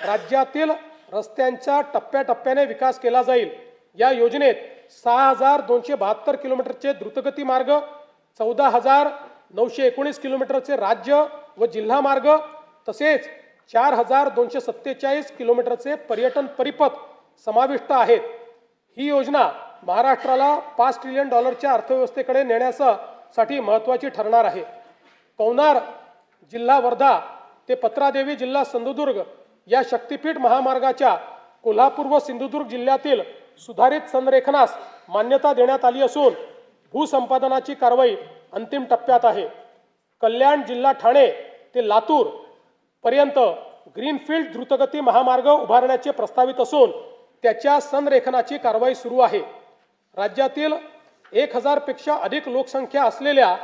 राज्यातील रस्त्यांचा टप्प्याटप्प्याने विकास केला जाईल। या योजनेत 6,272 किलोमीटरचे द्रुतगती मार्ग, 14,919 किलोमीटरचे राज्य व जिल्हा मार्ग तसेच 4,247 किलोमीटरचे पर्यटन परिपथ समाविष्ट आहेत। ही योजना महाराष्ट्राला $5 ट्रिलियन अर्थव्यवस्थेकडे नेण्यासाठी महत्त्वाची ठरणार आहे। पवनार जिल्हा वर्धा ते पत्रादेवी जिल्हा सिंधुदुर्ग या शक्तिपीठ महामार्गाच्या कोल्हापूर व सिंधुदुर्ग जिल्ह्यातील सुधारित संरेखनास मान्यता देण्यात आली असून भूसंपादनाची कारवाई अंतिम टप्प्यात आहे। कल्याण जिल्हा ठाणे ते लातूर पर्यंत ग्रीनफील्ड द्रुतगती महामार्ग उभारण्याचे प्रस्तावित असून त्याच्या संरेखनाची कारवाई सुरू आहे। राज्यातील 1,000 पेक्षा अधिक लोकसंख्या असलेल्या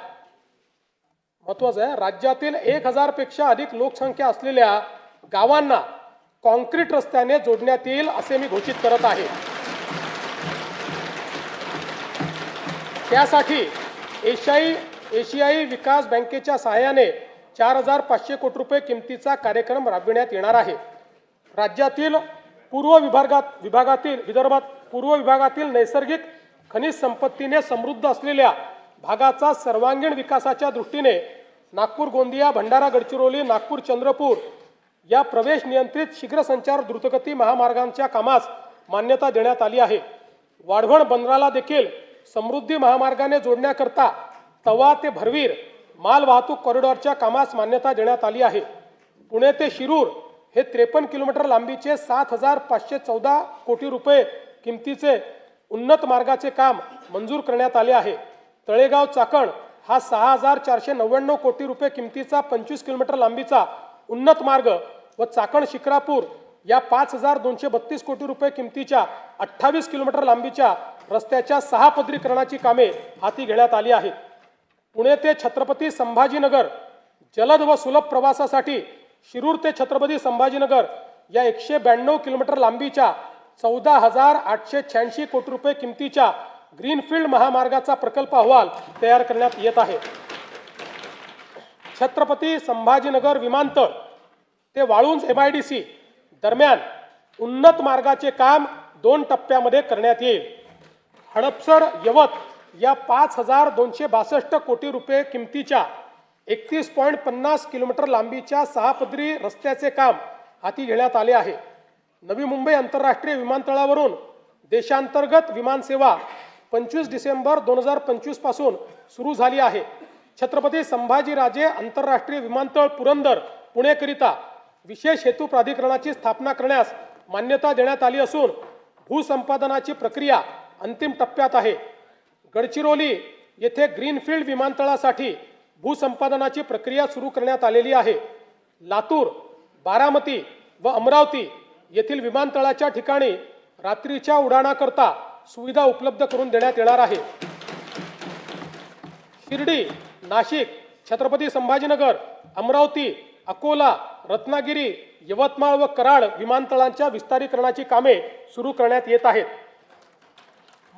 राज्यातील 1,000 पेक्षा अधिक लोकसंख्या असलेल्या गावांना कॉन्क्रीट रस्त्याने जोडण्यात येईल असे मी घोषित करत आहे। त्यासाठी एशियाई विकास बँकेच्या सहाय्याने 4,500 कोटी रुपये किमतीचा कार्यक्रम राबविण्यात येणार आहे। राज्यातील पूर्व विभागातील नैसर्गिक खनिज संपत्तीने समृद्ध असलेल्या भागाचा सर्वांगीण विकासाच्या दृष्टीने नागपूर गोंदिया भंडारा गडचिरोली नागपूर चंद्रपूर या प्रवेश नियंत्रित शीघ्र संचार द्रुतगती महामार्गांच्या कामास मान्यता देण्यात आली आहे। वाढवण बंदराला देखील समृद्धी महामार्गाने जोडण्याकरता तवा ते भरवीर माल वाहतूक कॉरिडॉरच्या कामास मान्यता देण्यात आली आहे। पुणे ते शिरूर हे 53 किलोमीटर लांबीचे 7,514 कोटी रुपये किमतीचे उन्नत मार्गाचे काम मंजूर करण्यात आले आहे। तळेगाव चाकण हा 6,499 कोटी रुपये किमतीचा 25 किलोमीटर लांबीचा उन्नत मार्ग व चाकण शिक्रापूर या 5,232 कोटी रुपये किमतीच्या 28 किलोमीटर लांबीच्या रस्त्याच्या 6 पदरीकरणाची कामे हाती घेण्यात आली आहेत। पुणे ते छत्रपती संभाजीनगर जलद व सुलभ प्रवासासाठी शिरूर ते छत्रपती संभाजीनगर या 192 किलोमीटर लांबीच्या 14,886 कोटी रुपये किमतीच्या ग्रीनफील्ड महामार्गाचा प्रकल्प अहवाल तयार करण्यात येत आहे। छत्रपती संभाजीनगर विमानतळ ते वाळुंज MIDC दरम्यान उन्नत मार्गाचे काम 2 टप्प्यामध्ये करण्यात येईल। हडपसर यवत या 5,262 कोटी रुपये किमतीच्या 31.50 किलोमीटर लांबीच्या 6 पदरी रस्त्याचे काम हाती घेण्यात आले आहे। नवी मुंबई आंतरराष्ट्रीय विमानतळावरून देशांतर्गत विमानसेवा 25 डिसेंबर 2025 पासून सुरू झाली आहे. छत्रपती संभाजीराजे आंतरराष्ट्रीय विमानतळ पुरंदर पुणेकरिता विशेष हेतू प्राधिकरणाची स्थापना करण्यास मान्यता देण्यात आली असून भूसंपादनाची प्रक्रिया अंतिम टप्प्यात आहे. गडचिरोली येथे ग्रीनफील्ड विमानतळासाठी भूसंपादनाची प्रक्रिया सुरू करण्यात आलेली आहे. लातूर, बारामती व अमरावती येथील विमानतळाच्या ठिकाणी रात्रीच्या उड्डाणाकरता सुविधा उपलब्ध करून देण्यात येणार आहे. शिर्डी, नाशिक, छत्रपती संभाजीनगर, अमरावती, अकोला, रत्नागिरी, यवतमाळ व कराड विमानतळांच्या विस्तारीकरणाची कामे सुरू करण्यात येत आहेत.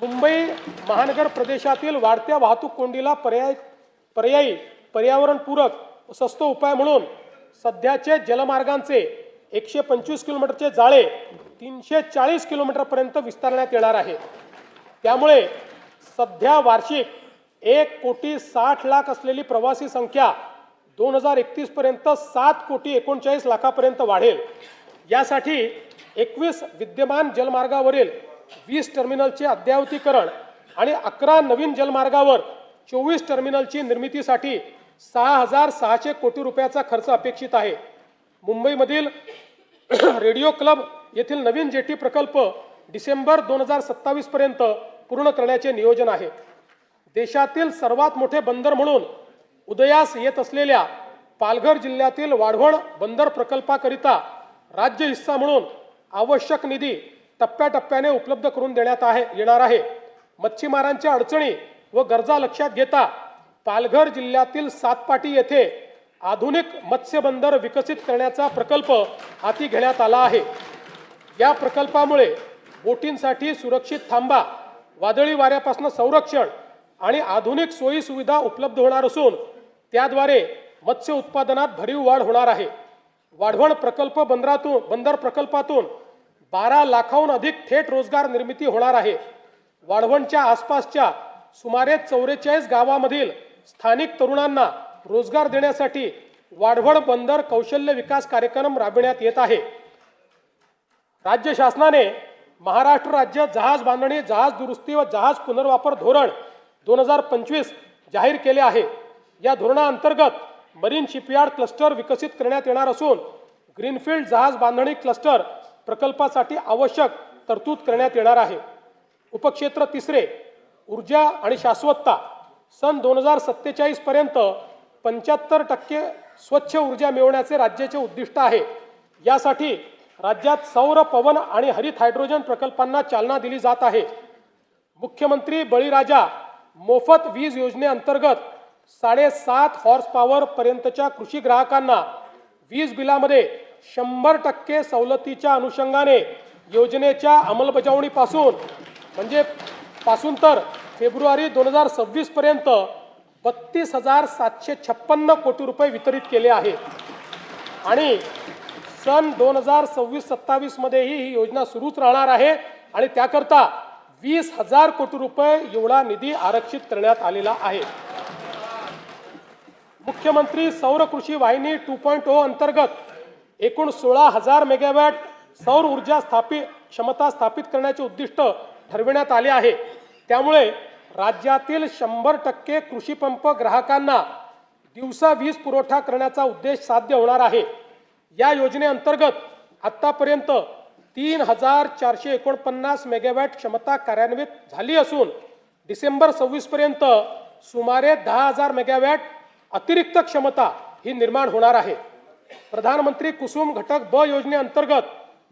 मुंबई महानगर प्रदेशातील वाढत्या वाहतूक कोंडीला पर्यायी पर्यावरणपूरक स्वस्त उपाय म्हणून सध्याचे जलमार्गांचे 125 किलोमीटरचे जाळे 340 किलोमीटरपर्यंत विस्तारण्यात येणार आहे. त्यामुळे सध्या वार्षिक 1,60,00,000 असलेली प्रवासी संख्या 2031 पर्यंत 7,39,00,000 वाढेल. यासाठी 21 विद्यमान जलमार्गावरील 20 टर्मिनलचे अद्ययावतीकरण आणि 11 नवीन जलमार्गावर 24 टर्मिनलची निर्मितीसाठी 6,600 कोटी रुपयाचा खर्च अपेक्षित आहे. मुंबईमधील रेडिओ क्लब येथील नवीन जेटी प्रकल्प डिसेंबर 2027 पर्यंत पूर्ण करण्याचे नियोजन आहे. देशातील सर्वात मोठे बंदर म्हणून उदयास येत असलेल्या पालघर जिल्ह्यातील वाढवण बंदर प्रकल्पाकरिता राज्य हिस्सा म्हणून आवश्यक निधी टप्प्याटप्प्याने उपलब्ध करून देण्यात येणार आहे. मच्छीमारांच्या अडचणी व गरजा लक्षात घेता पालघर जिल्ह्यातील सातपाटी येथे आधुनिक मत्स्य बंदर विकसित करण्याचा प्रकल्प हाती घेण्यात आला आहे. या प्रकल्पामुळे बोटींसाठी सुरक्षित थांबा, वादळी वाऱ्यापासून संरक्षण आणि आधुनिक सोयी सुविधा उपलब्ध होणार असून त्याद्वारे मत्स्य उत्पादनात भरीव वाढ होणार आहे. वाढवण बंदर प्रकल्पातून 12 लाखाहून अधिक थेट रोजगार निर्मिती होणार आहे. वाढवणच्या आसपासच्या सुमारे 44 गावामधील स्थानिक तरुणांना रोजगार देण्यासाठी वाढवण बंदर कौशल्य विकास कार्यक्रम राबविण्यात येत आहे. राज्य शासनाने महाराष्ट्र राज्य जहाज बांधणी, जहाज दुरुस्ती व जहाज पुनर्वापर धोरण 2025 जाहीर केले आहे. या धोरणाअंतर्गत मरीन शिपयार्ड क्लस्टर विकसित करण्यात येणार असून ग्रीनफील्ड जहाज बांधणी क्लस्टर प्रकल्पासाठी आवश्यक तरतूद करण्यात येणार आहे. उपक्षेत्र तिसरे, ऊर्जा आणि शाश्वतता. सन 2047 पर्यंत 75% स्वच्छ ऊर्जा मिळवण्याचे राज्याचे उद्दिष्ट आहे. यासाठी राज्यात सौर, पवन आणि हरित हायड्रोजन प्रकल्पांना चालना दिली जात आहे. मुख्यमंत्री बळीराजा मोफत वीज योजनेअंतर्गत 7.5 हॉर्स पॉवर पर्यंतच्या कृषी ग्राहकांना वीज बिलामध्ये 100% सवलतीच्या अनुषंगाने योजनेच्या अंमलबजावणीपासून तर फेब्रुवारी 2026 पर्यंत 32,756 कोटी रुपये वितरित केले आहेत आणि सन 2026-27 मध्येही ही योजना सुरूच राहणार आहे आणि त्याकरता 20,000 कोटी रुपये एवढा निधी आरक्षित करण्यात आलेला आहे. मुख्यमंत्री सौर कृषी वाहिनी 2.0 अंतर्गत एकूण 16,000 मेगावॅट सौर ऊर्जा क्षमता स्थापित करण्याचे उद्दिष्ट ठरविण्यात आले आहे. त्यामुळे राज्यातील 100% कृषी पंप ग्राहकांना दिवसा वीज पुरवठा करण्याचा उद्देश साध्य होणार आहे. या योजनेअंतर्गत आतापर्यंत 3,449 मेगावॅट क्षमता कार्यान्वित झाली असून डिसेंबर 26 पर्यंत सुमारे 10,000 मेगावॅट अतिरिक्त क्षमता ही निर्माण होणार आहे. प्रधानमंत्री कुसुम घटक ब योजनेअंतर्गत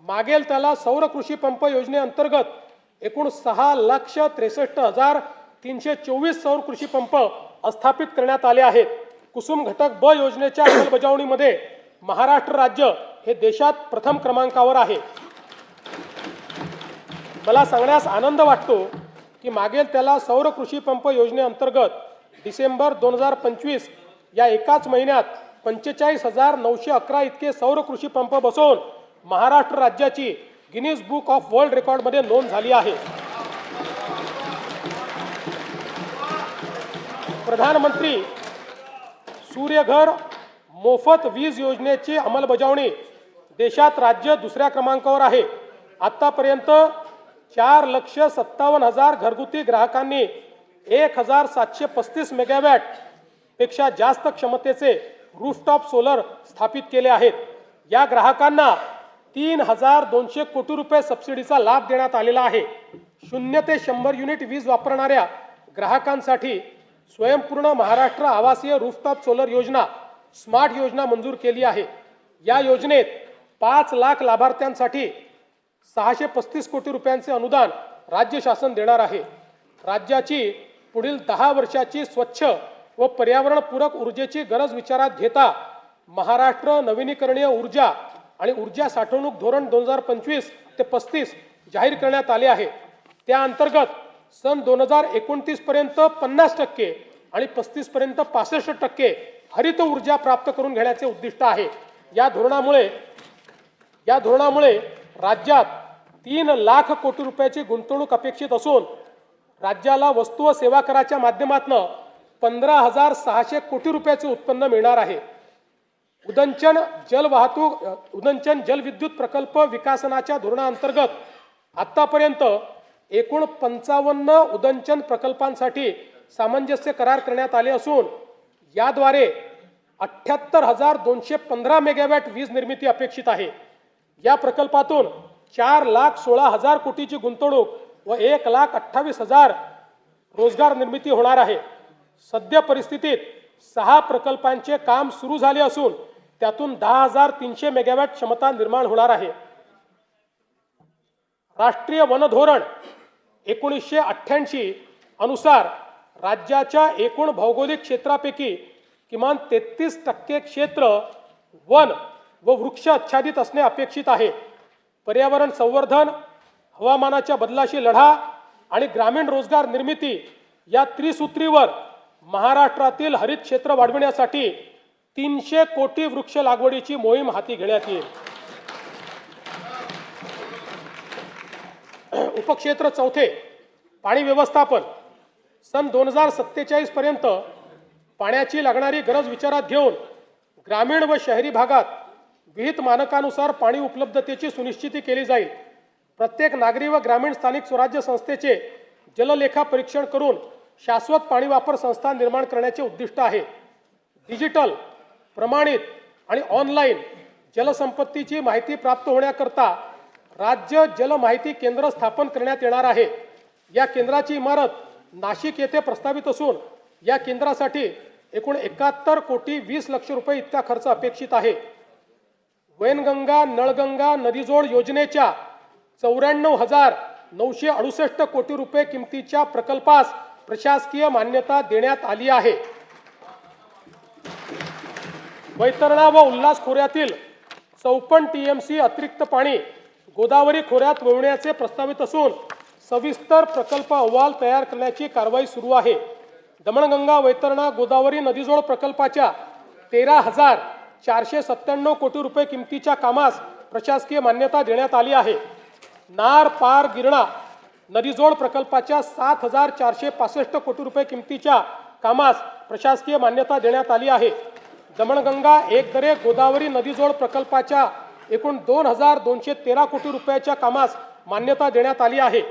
मागेल त्याला सौर कृषी पंप योजनेअंतर्गत एकूण 6,63,324 सौर कृषी पंप स्थापित करण्यात आले आहेत. कुसुम घटक ब योजनेच्या अंमलबजावणीमध्ये महाराष्ट्र राज्य हे देशात प्रथम क्रमांकावर आहे. मला सांगण्यास आनंद वाटतो की मागेल त्याला सौर कृषी पंप योजनेअंतर्गत डिसेंबर 2025 या एकाच महिन्यात 45,911 इतके सौर कृषी पंप बसवून महाराष्ट्र राज्याची गिनीज बुक ऑफ वर्ल्ड रेकॉर्डमध्ये नोंद झाली आहे. प्रधानमंत्री सूर्यघर मोफत वीज योजनेची अंमलबजावणी देशात राज्य दुसऱ्या क्रमांकावर आहे. आतापर्यंत 4,57,000 घरगुती ग्राहकांनी 1,735 मेगावॅट पेक्षा जास्त क्षमतेचे रूफटॉप सोलर स्थापित केले आहेत। या ग्राहकांना 3,200 कोटी रुपये सबसिडीचा लाभ देण्यात आलेला आहे। 0 ते 100 युनिट वीज वापरणाऱ्या ग्राहकांसाठी स्वयंपूर्ण महाराष्ट्र आवासीय रूफटॉप सोलर योजना स्मार्ट योजना मंजूर केली आहे। या योजनेत 5 लाख लाभार्थ्यांसाठी 635 कोटी रुपयांचे अनुदान राज्य शासन देणार आहे। राज्याची पुढील 10 वर्षाची स्वच्छ व पर्यावरणपूरक ऊर्जेची गरज विचारात घेता महाराष्ट्र नवीनीकरणीय ऊर्जा आणि ऊर्जा साठवणूक धोरण 2025 ते 35 जाहीर करण्यात आले आहे। त्या अंतर्गत सन 2029 पर्यंत 50% आणि 35 पर्यंत 65% हरित ऊर्जा प्राप्त करून घेण्याचे उद्दिष्ट आहे। या धोरणामुळे राज्यात 3 लाख कोटी रुपयाची गुंतवणूक अपेक्षित असून राज्याला वस्तू व सेवा कराच्या माध्यमातून 15,600 कोटी रुपयाचे उत्पन्न मिळणार आहे। उदंचन जलविद्युत प्रकल्प विकासनाच्या धोरणाअंतर्गत आतापर्यंत एकूण 55 उदंचन प्रकल्पांसाठी सामंजस्य करार करण्यात आले असून याद्वारे 78,215 मेगावॅट वीज निर्मिती अपेक्षित आहे। या प्रकल्पातून 4,16,000 कोटीची गुंतवणूक व 1,28,000 रोजगार निर्मिती होणार आहे। सध्या परिस्थितीत 6 प्रकल्पांचे काम सुरू झाले असून त्यातून 10,300 मेगावॅट क्षमता निर्माण होणार आहे। राष्ट्रीय वन धोरण 1988 अनुसार राज्याच्या एकूण भौगोलिक क्षेत्रापैकी किमान 33% क्षेत्र वन व वृक्ष आच्छादित असणे अपेक्षित आहे। पर्यावरण संवर्धन, हवामानाच्या बदलाशी लढा आणि ग्रामीण रोजगार निर्मिती या त्रिसूत्रीवर महाराष्ट्रातील हरित क्षेत्र वाढविण्यासाठी 300 कोटी वृक्ष लागवडीची मोहीम हाती घेण्यात येईल। उपक्षेत्र 4 पाणी व्यवस्थापन सन 2047 पर्यंत पाण्याची लागणारी गरज विचारात घेऊन ग्रामीण व शहरी भागात विहित मानकानुसार पाणी उपलब्धतेची सुनिश्चिती केली जाईल। प्रत्येक नागरी व ग्रामीण स्थानिक स्वराज्य संस्थेचे जललेखा परीक्षण करून शाश्वत पाणी वापर संस्था निर्माण करण्याचे उद्दिष्ट आहे। डिजिटल, प्रमाणित आणि ऑनलाईन जलसंपत्तीची माहिती प्राप्त होण्याकरता राज्य जल माहिती केंद्र स्थापन करण्यात येणार आहे। या केंद्राची इमारत नाशिक येथे प्रस्तावित असून या केंद्रासाठी एकूण 71 कोटी 20 लक्ष रुपये इतका खर्च अपेक्षित आहे। वैनगंगा नळगंगा नदीजोड योजनेच्या 94,968 कोटी रुपये किमतीच्या प्रकल्पास प्रशासकीय मान्यता देण्यात आली आहे। वैतरणा व उल्हास खोऱ्यातील 54 TMC अतिरिक्त पाणी गोदावरी खोऱ्यात वळवण्याचे प्रस्तावित असून सविस्तर प्रकल्प अहवाल तयार करण्याची कारवाई सुरू आहे। दमणगंगा वैतरणा गोदावरी नदीजोड प्रकल्पाच्या 13,497 कोटी रुपये किमतीच्या कामास प्रशासकीय मान्यता देण्यात आली आहे। नार पार गिरणा नदीजोड प्रकल्पाच्या 7,465 कोटी रुपये किमतीच्या कामास प्रशासकीय मान्यता देण्यात आली आहे। दमणगंगा एकदरे गोदावरी नदीजोड प्रकल्पाच्या एकूण 2,213 कोटी रुपयाच्या कामास मान्यता देण्यात आली आहे।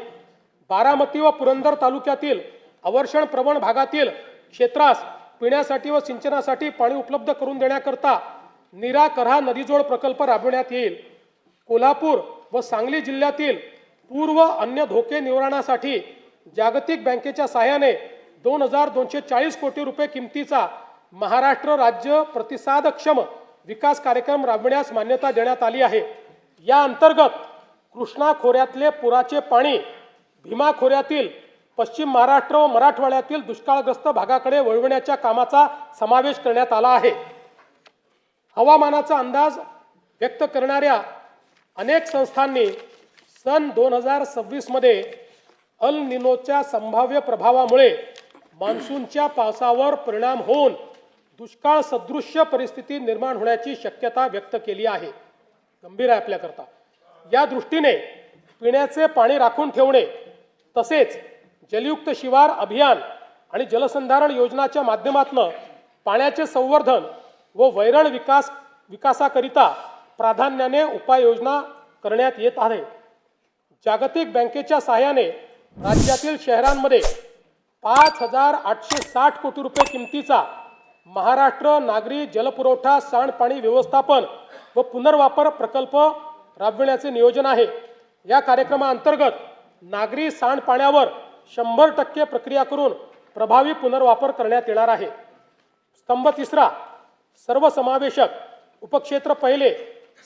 बारामती व पुरंदर तालुक्यातील अवर्षण प्रवण भागातील क्षेत्रास पिण्यासाठी व सिंचनासाठी पाणी उपलब्ध करून देण्याकरता नीरा करहा नदीजोड प्रकल्प राबविण्यात येईल। कोल्हापूर व सांगली जिल्ह्यातील पूर व अन्य धोके निवारणासाठी जागतिक बँकेच्या सहाय्याने 2,240 कोटी रुपये किमतीचा महाराष्ट्र राज्य प्रतिसादक्षम विकास कार्यक्रम राबविण्यास मान्यता देण्यात आली आहे। या अंतर्गत कृष्णा खोऱ्यातले पुराचे पाणी भीमा खोऱ्यातील पश्चिम महाराष्ट्र व मराठवाड्यातील दुष्काळग्रस्त भागाकडे वळविण्याच्या कामाचा समावेश करण्यात आला आहे। हवामानाचा अंदाज व्यक्त करणाऱ्या अनेक संस्थांनी सन 2026 मध्ये अल निनोच्या संभाव्य प्रभावामुळे मान्सूनच्या पावसावर परिणाम होऊन दुष्काळ सदृश्य परिस्थिती निर्माण होण्याची शक्यता व्यक्त केली आहे। गंभीर आहे आपल्याकरता। या दृष्टीने पिण्याचे पाणी राखून ठेवणे तसेच जलयुक्त शिवार अभियान आणि जलसंधारण योजनाच्या माध्यमातून पाण्याचे संवर्धन व वैरण विकासाकरिता प्राधान्याने उपाययोजना करण्यात येत आहे। जागतिक बँकेच्या सहाय्याने राज्यातील शहरांमध्ये 5,860 कोटी रुपये किमतीचा महाराष्ट्र नागरी जलपुरवठा सांडपाणी व्यवस्थापन व पुनर्वापर प्रकल्प राबविण्याचे नियोजन आहे। या कार्यक्रमाअंतर्गत नागरी सांडपाण्यावर 100% प्रक्रिया करून प्रभावी पुनर्वापर करण्यात येणार आहे। स्तंभ तिसरा, सर्वसमावेशक उपक्षेत्र पहिले,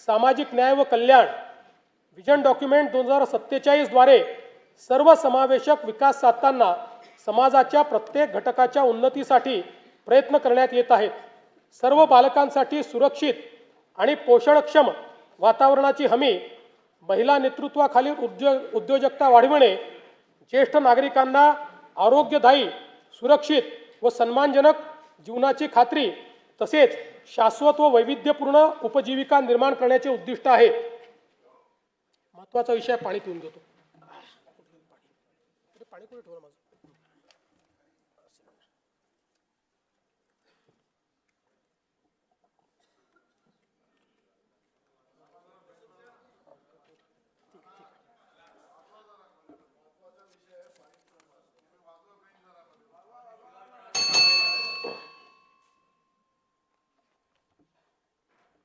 सामाजिक न्याय व कल्याण। विजन डॉक्युमेंट 2047 द्वारे सर्वसमावेशक विकास साधताना समाजाच्या प्रत्येक घटकाच्या उन्नतीसाठी प्रयत्न करण्यात येत आहेत। सर्व बालकांसाठी सुरक्षित आणि पोषणक्षम वातावरणाची हमी, महिला नेतृत्वाखालील उद्योजकता वाढविणे, ज्येष्ठ नागरिकांना आरोग्यदायी, सुरक्षित व सन्मानजनक जीवनाची खात्री तसेच शाश्वत व वैविध्यपूर्ण उपजीविका निर्माण करण्याचे उद्दिष्ट आहे। महत्त्वाचा विषय पाणी पिऊन घेतो। पाणी कुठे ठेवलं माझं?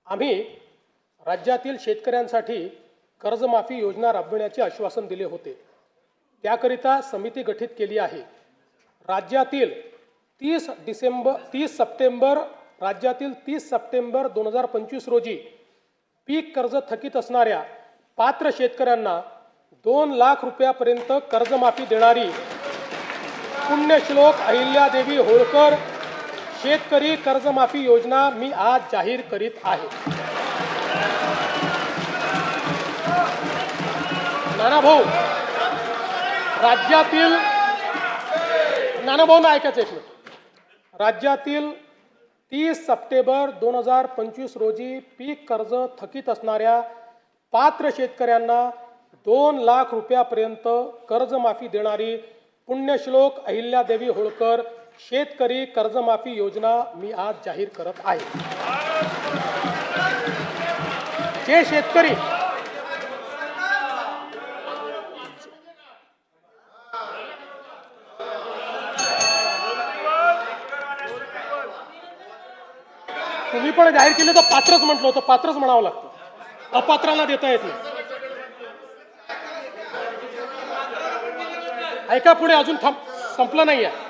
आम्ही राज्यातील शेतकऱ्यांसाठी कर्जमाफी योजना राबविण्याचे आश्वासन दिले होते। त्याकरिता समिती गठीत केली आहे। राज्यातील 30 सप्टेंबर 2025 रोजी पीक कर्ज थकीत असणाऱ्या पात्र शेतकऱ्यांना 2 लाख रुपयापर्यंत कर्जमाफी देणारी पुण्यश्लोक अहिल्यादेवी होळकर शेतकरी कर्जमाफी योजना मी आज जाहीर करीत आहे। नानाभाऊ, राज्यातील नानाभाऊ ऐकायचं एक मिनिट। राज्यातील 30 सप्टेंबर 2025 रोजी पीक कर्ज थकीत असणाऱ्या पात्र शेतकऱ्यांना 2 लाख रुपयापर्यंत कर्जमाफी देणारी पुण्यश्लोक अहिल्यादेवी होळकर शेतकरी कर्जमाफी योजना मी आज जाहीर करत आहे। जे शेतकरी तुम्ही पण जाहीर केले तर पात्रच म्हटलं होतं, पात्रच म्हणावं लागतं, अपात्रांना देता येत नाही। ऐका पुढे, अजून संपलं नाही आहे।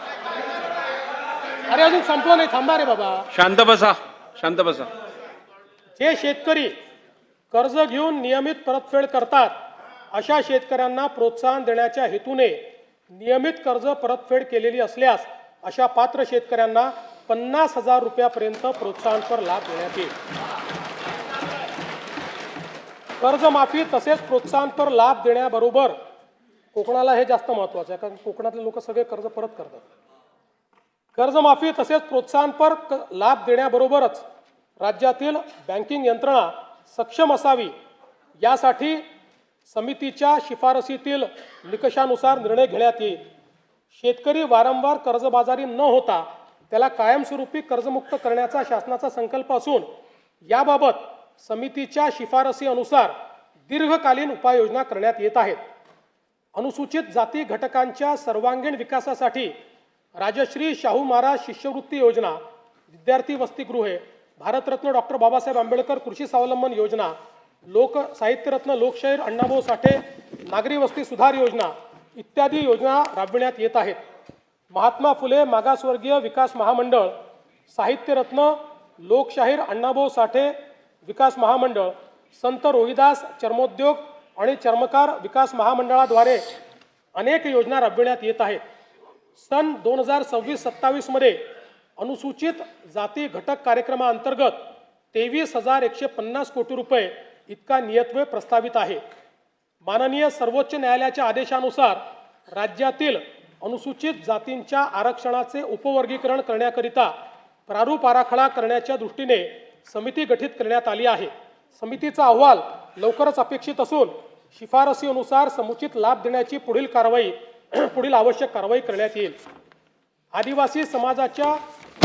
अरे अजून संपलं नाही, थांबा रे बाबा, शांत बसा, शांत बसा। जे शेतकरी कर्ज घेऊन नियमित परतफेड करतात अशा शेतकऱ्यांना प्रोत्साहन देण्याच्या हेतूने नियमित कर्ज परतफेड केलेली असल्यास अशा पात्र शेतकऱ्यांना 50,000 रुपयापर्यंत प्रोत्साहनपर लाभ देण्यात येईल। कर्जमाफी तसेच प्रोत्साहनपर लाभ देण्याबरोबर कोकणाला हे जास्त महत्त्वाचं आहे, कारण कोकणातले लोक सगळे कर्ज परत करतात। कर्जमाफी तसेच प्रोत्साहनपर लाभ देण्याबरोबरच राज्यातील बँकिंग यंत्रणा सक्षम असावी यासाठी समितीच्या शिफारसीतील निकषानुसार निर्णय घेण्यात येईल। शेतकरी वारंवार कर्जबाजारी न होता त्याला कायमस्वरूपी कर्जमुक्त करण्याचा शासनाचा संकल्प असून याबाबत समितीच्या शिफारसी अनुसार दीर्घकालीन उपाययोजना करण्यात येत आहेत। अनुसूचित जाती घटकांच्या सर्वांगीण विकासासाठी राजश्री शाहू महाराज शिष्यवृत्ती योजना, विद्यार्थी वसतिगृहे, भारतरत्न डॉक्टर बाबासाहेब आंबेडकर कृषी स्वावलंबन योजना, लोक साहित्यरत्न लोकशाहीर अण्णाभाऊ साठे नागरी वस्ती सुधार योजना इत्यादी योजना राबविण्यात येत आहेत। महात्मा फुले मागासवर्गीय विकास महामंडळ, साहित्यरत्न लोकशाहीर अण्णाभाऊ साठे विकास महामंडळ, संत रोहिदास चर्मोद्योग आणि चर्मकार विकास महामंडळाद्वारे अनेक योजना राबविण्यात येत आहेत। सन 2026-27 मध्ये अनुसूचित जाती घटक कार्यक्रमाअंतर्गत 23,150 कोटी रुपये इतका नियतव्यय प्रस्तावित आहे। माननीय सर्वोच्च न्यायालयाच्या आदेशानुसार राज्यातील अनुसूचित जातींच्या आरक्षणाचे उपवर्गीकरण करण्याकरिता प्रारूप आराखडा करण्याच्या दृष्टीने समिती गठीत करण्यात आली आहे। समितीचा अहवाल लवकरच अपेक्षित असून शिफारसीनुसार समुचित लाभ देण्याची पुढील आवश्यक कारवाई करण्यात येईल। आदिवासी समाजाच्या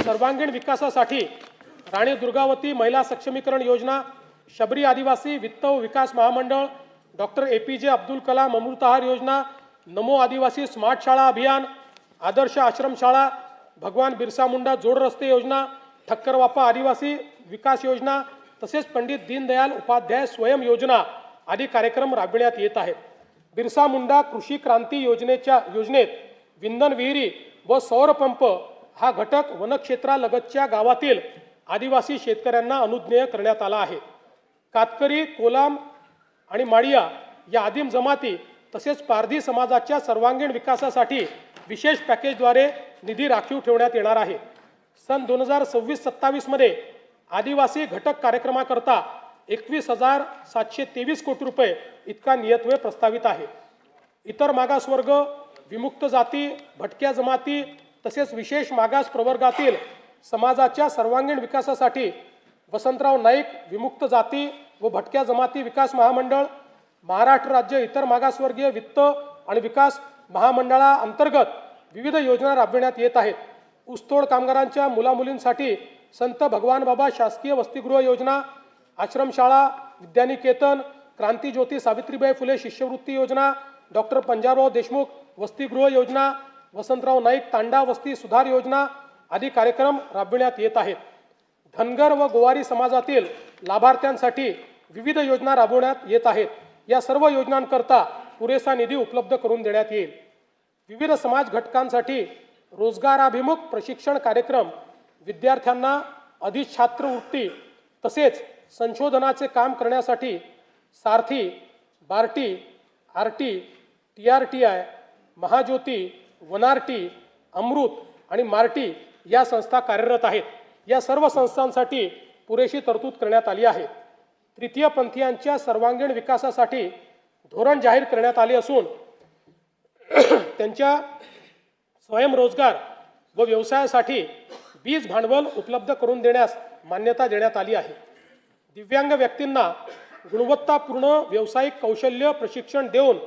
सर्वांगीण विकासासाठी राणी दुर्गावती महिला सक्षमीकरण योजना, शबरी आदिवासी वित्त व विकास महामंडळ, डॉक्टर APJ अब्दुल कलाम अमृतहार योजना, नमो आदिवासी स्मार्ट शाळा अभियान, आदर्श आश्रम शाळा, भगवान बिरसा मुंडा जोड रस्ते योजना, ठक्कर वापा आदिवासी विकास योजना तसेच पंडित दीनदयाल उपाध्याय स्वयं योजना आदी कार्यक्रम राबविण्यात येत आहेत. बिरसा मुंडा कृषी क्रांती योजनेत विंधन विहिरी व सौर पंप हा घटक वनक्षेत्रालगतच्या गावातील आदिवासी शेतकऱ्यांना अनुज्ञेय करण्यात आला आहे. कातकरी, कोलाम आणि माडिया या आदिम जमाती तसेच पारधी समाजाच्या सर्वांगीण विकासासाठी विशेष पॅकेजद्वारे निधी राखीव ठेवण्यात येणार आहे. सन 2026-27 मध्ये आदिवासी घटक कार्यक्रमाकरता 21,723 कोटी रुपये इतका नियतव्यय प्रस्तावित आहे. इतर मागासवर्ग, विमुक्त जाती, भटक्या जमाती तसेच विशेष मागास प्रवर्गातील समाजाच्या सर्वांगीण विकासासाठी वसंतराव नाईक विमुक्त जाती व भटक्या जमाती विकास महामंडळ, महाराष्ट्र राज्य इतर मागासवर्गीय वित्त आणि विकास महामंडळाअंतर्गत विविध योजना राबविण्यात येत आहेत. ऊसतोड कामगारांच्या मुलामुलींसाठी संत भगवान बाबा शासकीय वसतिगृह योजना, आश्रमशाळा, विद्यानिकेतन, क्रांतीज्योती सावित्रीबाई फुले शिष्यवृत्ती योजना, डॉक्टर पंजाबराव देशमुख वसतिगृह योजना, वसंतराव नाईक तांडा वस्ती सुधार योजना आदी कार्यक्रम राबविण्यात येत आहेत. धनगर व गोवारी समाजातील लाभार्थ्यांसाठी विविध योजना राबवण्यात येत आहेत. या सर्व योजनांकरता पुरेसा निधी उपलब्ध करून देण्यात येईल. विविध समाज घटकांसाठी रोजगाराभिमुख प्रशिक्षण कार्यक्रम, विद्यार्थ्यांना अधिछात्रवृत्ती तसेच संशोधनाचे काम करण्यासाठी सारथी, बार्टी, आरटी, TRTI, महाज्योती, वनारटी, अमृत आणि मार्टी या संस्था कार्यरत आहेत. या सर्व संस्थांसाठी पुरेशी तरतूद करण्यात आली आहे. तृतीयपंथीयांच्या सर्वांगीण विकासासाठी धोरण जाहीर करण्यात आले असून त्यांच्या स्वयंरोजगार व व्यवसायासाठी बीज भांडवल उपलब्ध करून देण्यास मान्यता देण्यात आली आहे. दिव्यांग व्यक्तींना गुणवत्तापूर्ण व्यावसायिक कौशल्य प्रशिक्षण देऊन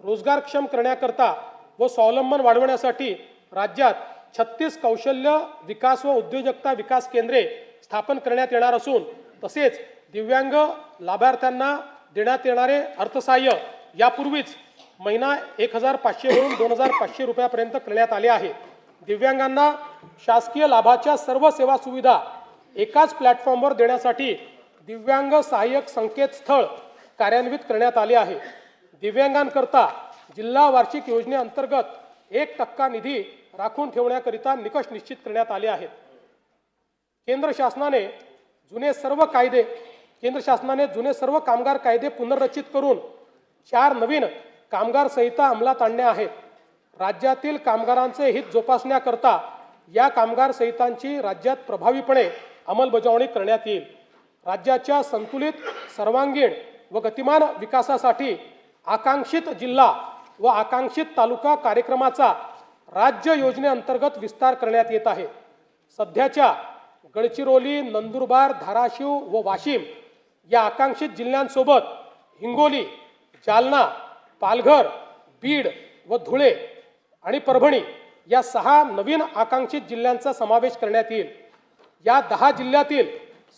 रोजगारक्षम करण्याकरता व स्वावलंबन वाढवण्यासाठी राज्यात 36 कौशल्य विकास व उद्योजकता विकास केंद्रे स्थापन करण्यात येणार असून तसेच दिव्यांग लाभार्थ्यांना देण्यात येणारे अर्थसहाय्य यापूर्वीच महिना 1,500 वरून 2,500 रुपयापर्यंत करण्यात आले आहे. दिव्यांगांना शासकीय लाभाच्या सर्व सेवा सुविधा एकाच प्लॅटफॉर्मवर देण्यासाठी दिव्यांग सहाय्यक संकेतस्थळ कार्यान्वित करण्यात आले आहे. दिव्यांगांकरता जिल्हा वार्षिक योजनेअंतर्गत 1% निधी राखून ठेवण्याकरिता निकष निश्चित करण्यात आले आहेत. केंद्र शासनाने जुने सर्व कामगार कायदे पुनर्रचित करून 4 नवीन कामगार संहिता अंमलात आणल्या आहेत. राज्यातील कामगारांचे हित जोपासण्याकरता या कामगार संहितांची राज्यात प्रभावीपणे अंमलबजावणी करण्यात येईल. राज्याच्या संतुलित, सर्वांगीण व गतिमान विकासासाठी आकांक्षित जिल्हा व आकांक्षित तालुका कार्यक्रमाचा राज्य योजनेअंतर्गत विस्तार करण्यात येत आहे. सध्याच्या गडचिरोली, नंदुरबार, धाराशिव व वाशिम या आकांक्षित जिल्ह्यांसोबत हिंगोली, जालना, पालघर, बीड व धुळे आणि परभणी या 6 नवीन आकांक्षित जिल्ह्यांचा समावेश करण्यात येईल. या 10 जिल्ह्यातील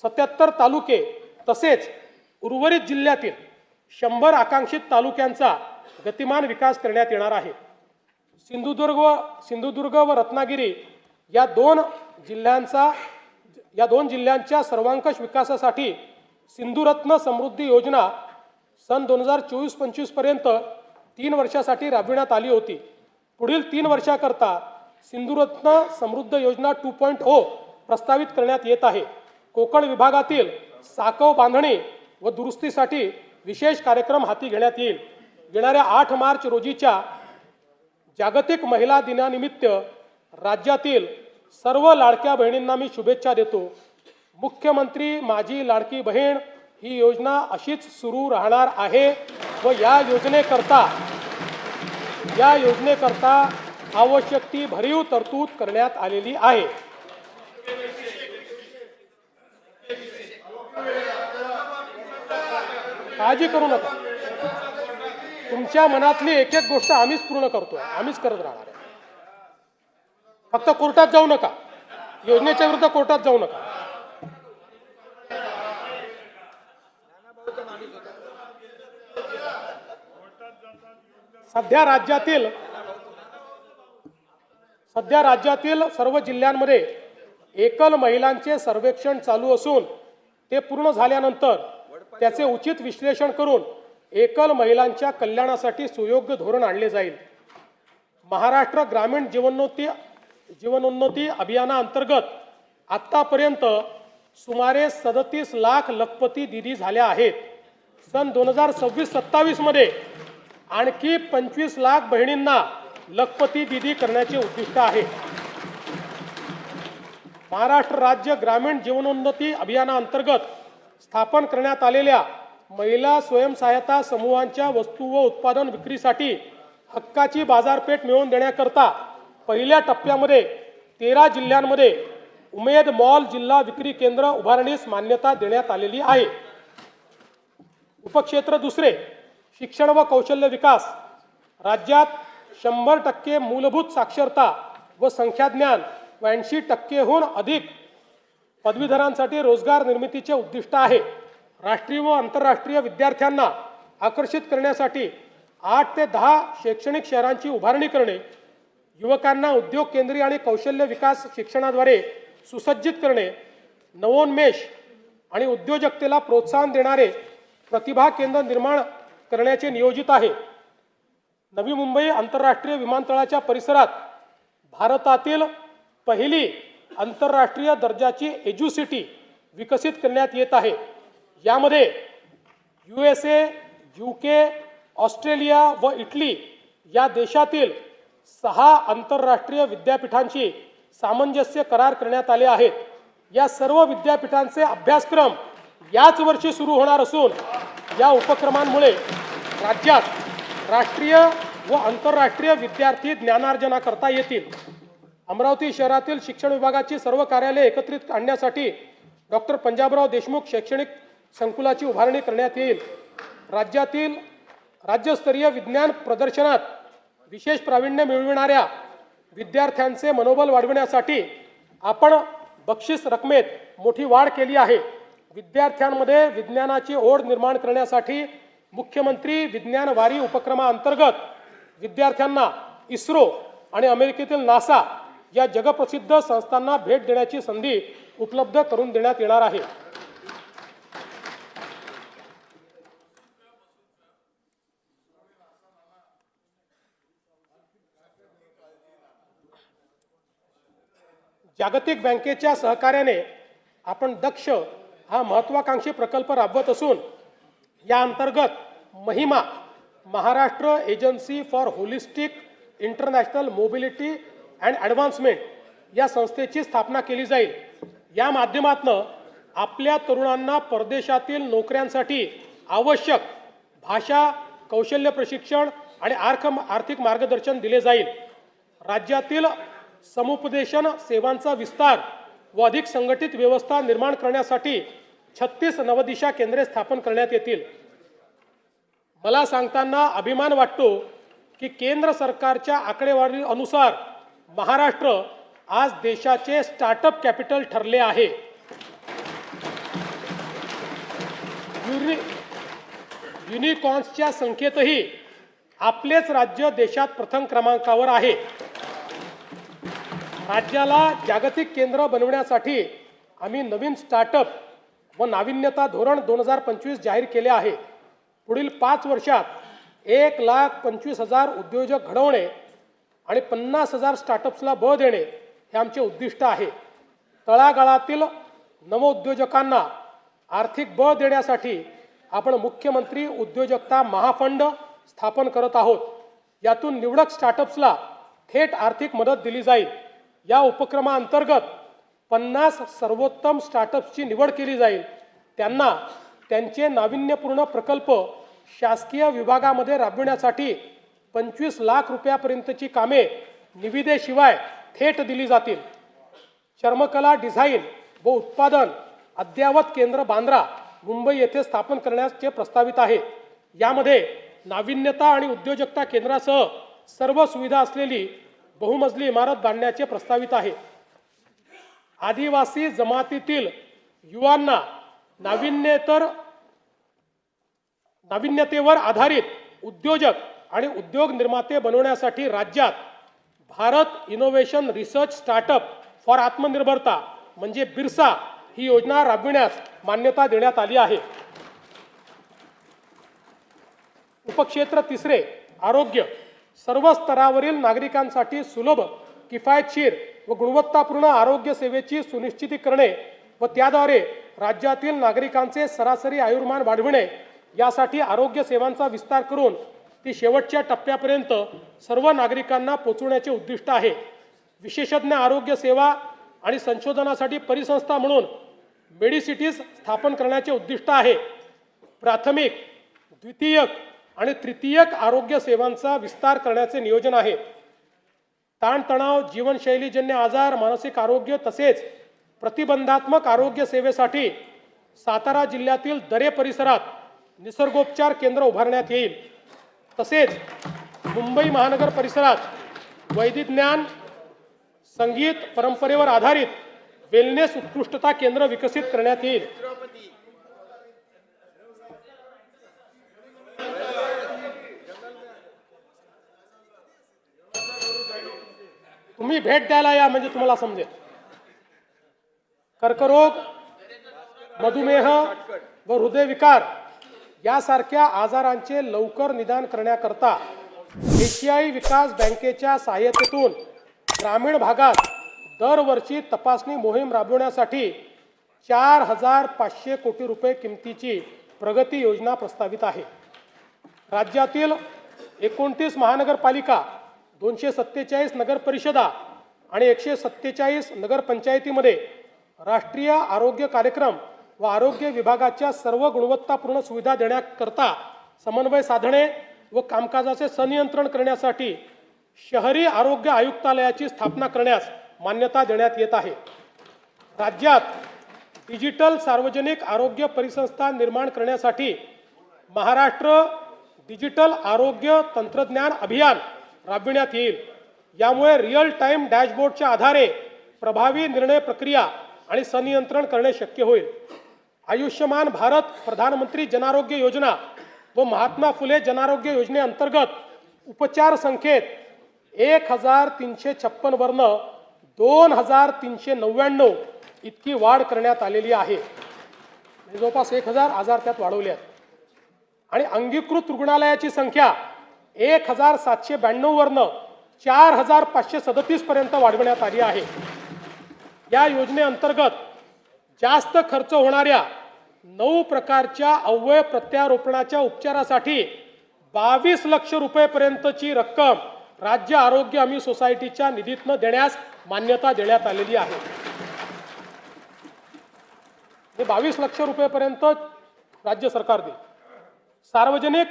77 तालुके तसेच उर्वरित जिल्ह्यातील 100 आकांक्षित तालुक्यांचा गतिमान विकास करण्यात येणार आहे. सिंधुदुर्ग व रत्नागिरी या दोन जिल्ह्यांच्या सर्वांकष विकासासाठी सिंधुरत्न समृद्धी योजना सन 2024-25 पर्यंत 3 वर्षासाठी राबविण्यात आली होती. पुढील 3 वर्षाकरता सिंधुरत्न समृद्ध योजना 2.0 प्रस्तावित करण्यात येत आहे. कोकण विभागातील साकव बांधणी व दुरुस्तीसाठी विशेष कार्यक्रम हाती घेण्यात येईल. येणाऱ्या 8 मार्च रोजीच्या जागतिक महिला दिनानिमित्त राज्यातील सर्व लाडक्या बहिणींना मी शुभेच्छा देतो. मुख्यमंत्री माझी लाडकी बहीण ही योजना अशीच सुरू राहणार आहे व या योजनेकरता आवश्यक ती भरीव तरतूद करण्यात आलेली आहे. काळजी करू नका. तुमच्या मनातली एक एक गोष्ट आम्हीच पूर्ण करतोय, आम्हीच करत राहणार आहे. फक्त कोर्टात जाऊ नका, योजनेच्या विरुद्ध कोर्टात जाऊ नका. सध्या राज्यातील सर्व जिल्ह्यांमध्ये एकल महिलांचे सर्वेक्षण चालू असून ते पूर्ण झाल्यानंतर त्याचे उचित विश्लेषण करून एकल महिलांच्या कल्याणासाठी सुयोग्य धोरण आणले जाईल. महाराष्ट्र ग्रामीण जीवनोन्नती अभियानाअंतर्गत आत्तापर्यंत सुमारे 37 लाख लखपती दिदी झाल्या आहेत. सन 2026-27 मध्ये आणखी 25 लाख बहिणींना लखपती दिदी करण्याचे उद्दिष्ट आहे. महाराष्ट्र राज्य ग्रामीण जीवनोन्नती अभियानाअंतर्गत स्थापन करण्यात आलेल्या महिला स्वयंसहायता समूहांच्या वस्तू व उत्पादन विक्रीसाठी हक्काची बाजारपेठ मिळवून देण्याकरता पहिल्या टप्प्यामध्ये 13 जिल्ह्यांमध्ये उमेद मॉल जिल्हा विक्री केंद्र उभारणीस मान्यता देण्यात आलेली आहे. उपक्षेत्र दुसरे, शिक्षण व कौशल्य विकास. राज्यात 100% मूलभूत साक्षरता व संख्याज्ञान व 80%हून अधिक पदवीधरांसाठी रोजगार निर्मितीचे उद्दिष्ट आहे. राष्ट्रीय व आंतरराष्ट्रीय विद्यार्थ्यांना आकर्षित करण्यासाठी 8 ते 10 शैक्षणिक शहरांची उभारणी करणे, युवकांना उद्योग केंद्रीय आणि कौशल्य विकास शिक्षणाद्वारे सुसज्जित करणे, नवोन्मेष आणि उद्योजकतेला प्रोत्साहन देणारे प्रतिभा केंद्र निर्माण करण्याचे नियोजित आहे. नवी मुंबई आंतरराष्ट्रीय विमानतळाच्या परिसरात भारतातील पहिली आंतरराष्ट्रीय दर्जाची एज्युसिटी विकसित करण्यात येत आहे. यामध्ये USA, UK, ऑस्ट्रेलिया व इटली या देशातील 6 आंतरराष्ट्रीय विद्यापीठांशी सामंजस्य करार करण्यात आले आहेत. या सर्व विद्यापीठांचे अभ्यासक्रम याच वर्षी सुरू होणार असून या उपक्रमांमुळे राज्यात राष्ट्रीय व आंतरराष्ट्रीय विद्यार्थी ज्ञानार्जना करता येतील. अमरावती शहरातील शिक्षण विभागाची सर्व कार्यालये एकत्रित आणण्यासाठी डॉक्टर पंजाबराव देशमुख शैक्षणिक संकुलाची उभारणी करण्यात येईल. राज्यस्तरीय विज्ञान प्रदर्शनात विशेष प्रावीण्य मिळविणाऱ्या विद्यार्थ्यांचे मनोबल वाढविण्यासाठी आपण बक्षीस रकमेत मोठी वाढ केली आहे. विद्यार्थ्यांमध्ये विज्ञानाची ओढ निर्माण करण्यासाठी मुख्यमंत्री विज्ञान वारी उपक्रमाअंतर्गत विद्यार्थ्यांना इस्रो आणि अमेरिकेतील नासा या जगप्रसिद्ध संस्थांना भेट देण्याची संधी उपलब्ध करून देण्यात येणार आहे. जागतिक बँकेच्या सहकार्याने आपण दक्ष हा महत्त्वाकांक्षी प्रकल्प राबवत असून या अंतर्गत महिमा Maharashtra agency for holistic international mobility and advancement या संस्थेची स्थापना केली जाईल. या माध्यमातून आपल्या तरुणांना परदेशातील नोकऱ्यांसाठी आवश्यक भाषा कौशल्य प्रशिक्षण आणि आर्थिक मार्गदर्शन दिले जाईल. राज्यातील समुपदेशन सेवांचा विस्तार व अधिक संघटित व्यवस्था निर्माण करण्यासाठी 36 नवदिशा केंद्रे स्थापन करण्यात येतील. मला सांगताना अभिमान वाटतो की केंद्र सरकारच्या आकडेवारी अनुसार महाराष्ट्र आज देशाचे स्टार्टअप कॅपिटल ठरले आहे. युनिकॉर्न्सच्या संख्येतही आपलेच राज्य देशात प्रथम क्रमांकावर आहे. राज्याला जागतिक केंद्र बनवण्यासाठी आम्ही नवीन स्टार्टअप व नाविन्यता धोरण 2025 जाहीर केले आहे. पुढील 5 वर्षात 1,25,000 उद्योजक घडवणे आणि 50,000 स्टार्टअप्सला बळ देणे हे आमचे उद्दिष्ट आहे. तळागाळातील नवोद्योजकांना आर्थिक बळ देण्यासाठी आपण मुख्यमंत्री उद्योजकता महाफंड स्थापन करत आहोत. यातून निवडक स्टार्टअप्सला थेट आर्थिक मदत दिली जाईल. या उपक्रमाअंतर्गत 50 सर्वोत्तम स्टार्टअप्सची निवड केली जाईल. त्यांना त्यांचे नाविन्यपूर्ण प्रकल्प शासकीय विभागामध्ये राबविण्यासाठी 25 लाख रुपयापर्यंतची कामे निविदेशिवाय थेट दिली जातील. चर्मकला डिझाईन व उत्पादन अद्ययावत केंद्र बांद्रा मुंबई येथे स्थापन करण्याचे प्रस्तावित आहे. यामध्ये नाविन्यता आणि उद्योजकता केंद्रासह सर्व सुविधा असलेली बहुमजली इमारत बांधण्याचे प्रस्तावित आहे. आदिवासी जमातीतील युवांना नाविन्यतेवर आधारित उद्योजक आणि उद्योग निर्माते बनवण्यासाठी राज्यात Bharat innovation research startup for आत्मनिर्भरता म्हणजे बिरसा ही योजना राबविण्यास मान्यता देण्यात आली आहे. उपक्षेत्र तिसरे आरोग्य. सर्व स्तरावरील नागरिकांसाठी सुलभ, किफायतशीर व गुणवत्तापूर्ण आरोग्य सेवेची सुनिश्चिती करणे व त्याद्वारे राज्यातील नागरिकांचे सरासरी आयुर्मान वाढविणे यासाठी आरोग्य सेवांचा विस्तार करून ती शेवटच्या टप्प्यापर्यंत सर्व नागरिकांना पोहोचवण्याचे उद्दिष्ट आहे. विशेषज्ञ आरोग्य सेवा आणि संशोधनासाठी परिसंस्था म्हणून मेडिसिटीज स्थापन करण्याचे उद्दिष्ट आहे. प्राथमिक, द्वितीयक आणि तृतीयक आरोग्य सेवांचा विस्तार करण्याचे नियोजन आहे. ताणतणाव, जीवनशैलीजन्य आजार, मानसिक आरोग्य तसेच प्रतिबंधात्मक आरोग्य सेवेसाठी सातारा जिल्ह्यातील दरे परिसरात निसर्गोपचार केंद्र उभारण्यात येईल. तसेच मुंबई महानगर परिसरात वैदिज्ञान, संगीत, परंपरेवर आधारित वेलनेस उत्कृष्टता केंद्र विकसित करण्यात येईल. तुम्ही भेट द्यायला या म्हणजे तुम्हाला समजेल. कर्करोग, मधुमेह व हृदयविकार यासारख्या आजारांचे लवकर निदान करण्याकरता एशियाई विकास बँकेच्या सहाय्यतेतून ग्रामीण भागात दरवर्षी तपासणी मोहीम राबवण्यासाठी 4,500 कोटी रुपये किमतीची प्रगती योजना प्रस्तावित आहे. राज्यातील 29 महानगरपालिका, 247 नगरपरिषदा आणि 147 नगरपंचायतीमध्ये राष्ट्रीय आरोग्य कार्यक्रम व आरोग्य विभागाच्या सर्व गुणवत्तापूर्ण सुविधा देण्याकरता समन्वय साधणे व कामकाजाचे संनियंत्रण करण्यासाठी शहरी आरोग्य आयुक्तालयाची स्थापना करण्यास मान्यता देण्यात येत आहे. राज्यात डिजिटल सार्वजनिक आरोग्य परिसंस्था निर्माण करण्यासाठी महाराष्ट्र डिजिटल आरोग्य तंत्रज्ञान अभियान राबविण्यात येईल. यामुळे रिअल टाइम डॅशबोर्डच्या आधारे प्रभावी निर्णय प्रक्रिया आणि संनियंत्रण करणे शक्य होईल. आयुष्यमान भारत प्रधानमंत्री जनारोग्य योजना व महात्मा फुले जनारोग्य योजनेअंतर्गत उपचार संख्येत 1,356 वरन 2,399 इतकी वाढ करण्यात आलेली आहे. जवळपास 1,000 आजार त्यात वाढवले आहेत. आणि अंगीकृत रुग्णालयाची संख्या 1,792 वरन 4,537 पर्यंत वाढवण्यात आली आहे. या योजनेअंतर्गत जास्त खर्च होणाऱ्या 9 प्रकारच्या अवयव प्रत्यारोपणाच्या उपचारासाठी 22 लक्ष रुपयेपर्यंतची रक्कम राज्य आरोग्य हमी सोसायटीच्या निधीतून देण्यास मान्यता देण्यात आलेली आहे. 22 लक्ष रुपयेपर्यंत राज्य सरकार देईल. सार्वजनिक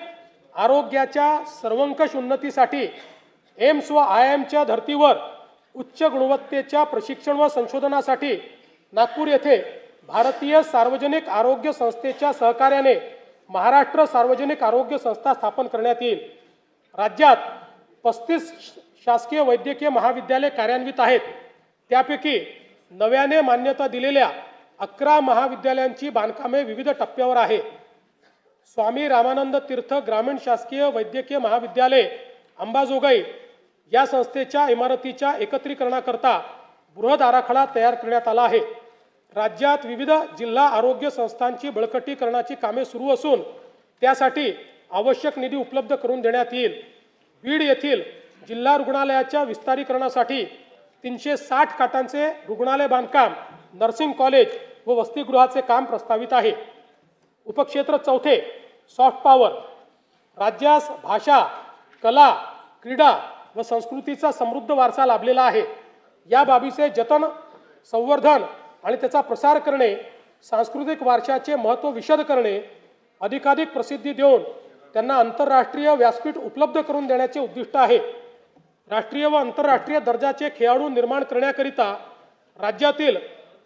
आरोग्याच्या सर्वंकष उन्नतीसाठी एम्स व IIMच्या धर्तीवर उच्च गुणवत्तेच्या प्रशिक्षण व संशोधनासाठी नागपूर येथे भारतीय सार्वजनिक आरोग्य संस्थेच्या सहकार्याने महाराष्ट्र सार्वजनिक आरोग्य संस्था स्थापन करण्यात येईल. राज्यात 35 शासकीय वैद्यकीय महाविद्यालय कार्यान्वित आहेत. त्यापैकी नव्याने मान्यता दिलेल्या 11 महाविद्यालयांची बांधकामे विविध टप्प्यावर आहे. स्वामी रामानंद तीर्थ ग्रामीण शासकीय वैद्यकीय महाविद्यालय अंबाजोगाई या संस्थेच्या इमारतीच्या एकत्रीकरणाकरता बृहद आराखडा तयार करण्यात आला आहे. राज्यात विविध जिल्हा आरोग्य संस्थांची बळकटीकरणाची कामे सुरू असून त्यासाठी आवश्यक निधी उपलब्ध करून देण्यात येईल. बीड येथील जिल्हा रुग्णालयाच्या विस्तारीकरणासाठी 360 खाटांचे रुग्णालय बांधकाम, नर्सिंग कॉलेज व वसतिगृहाचे काम प्रस्तावित आहे. उपक्षेत्र चौथे सॉफ्ट पॉवर. राज्यास भाषा, कला, क्रीडा व संस्कृतीचा समृद्ध वारसा लाभलेला आहे. या बाबीचे जतन, संवर्धन आणि त्याचा प्रसार करणे, सांस्कृतिक वारशाचे महत्त्व विशद करणे, अधिकाधिक प्रसिद्धी देऊन त्यांना आंतरराष्ट्रीय व्यासपीठ उपलब्ध करून देण्याचे उद्दिष्ट आहे. राष्ट्रीय व आंतरराष्ट्रीय दर्जाचे खेळाडू निर्माण करण्याकरिता राज्यातील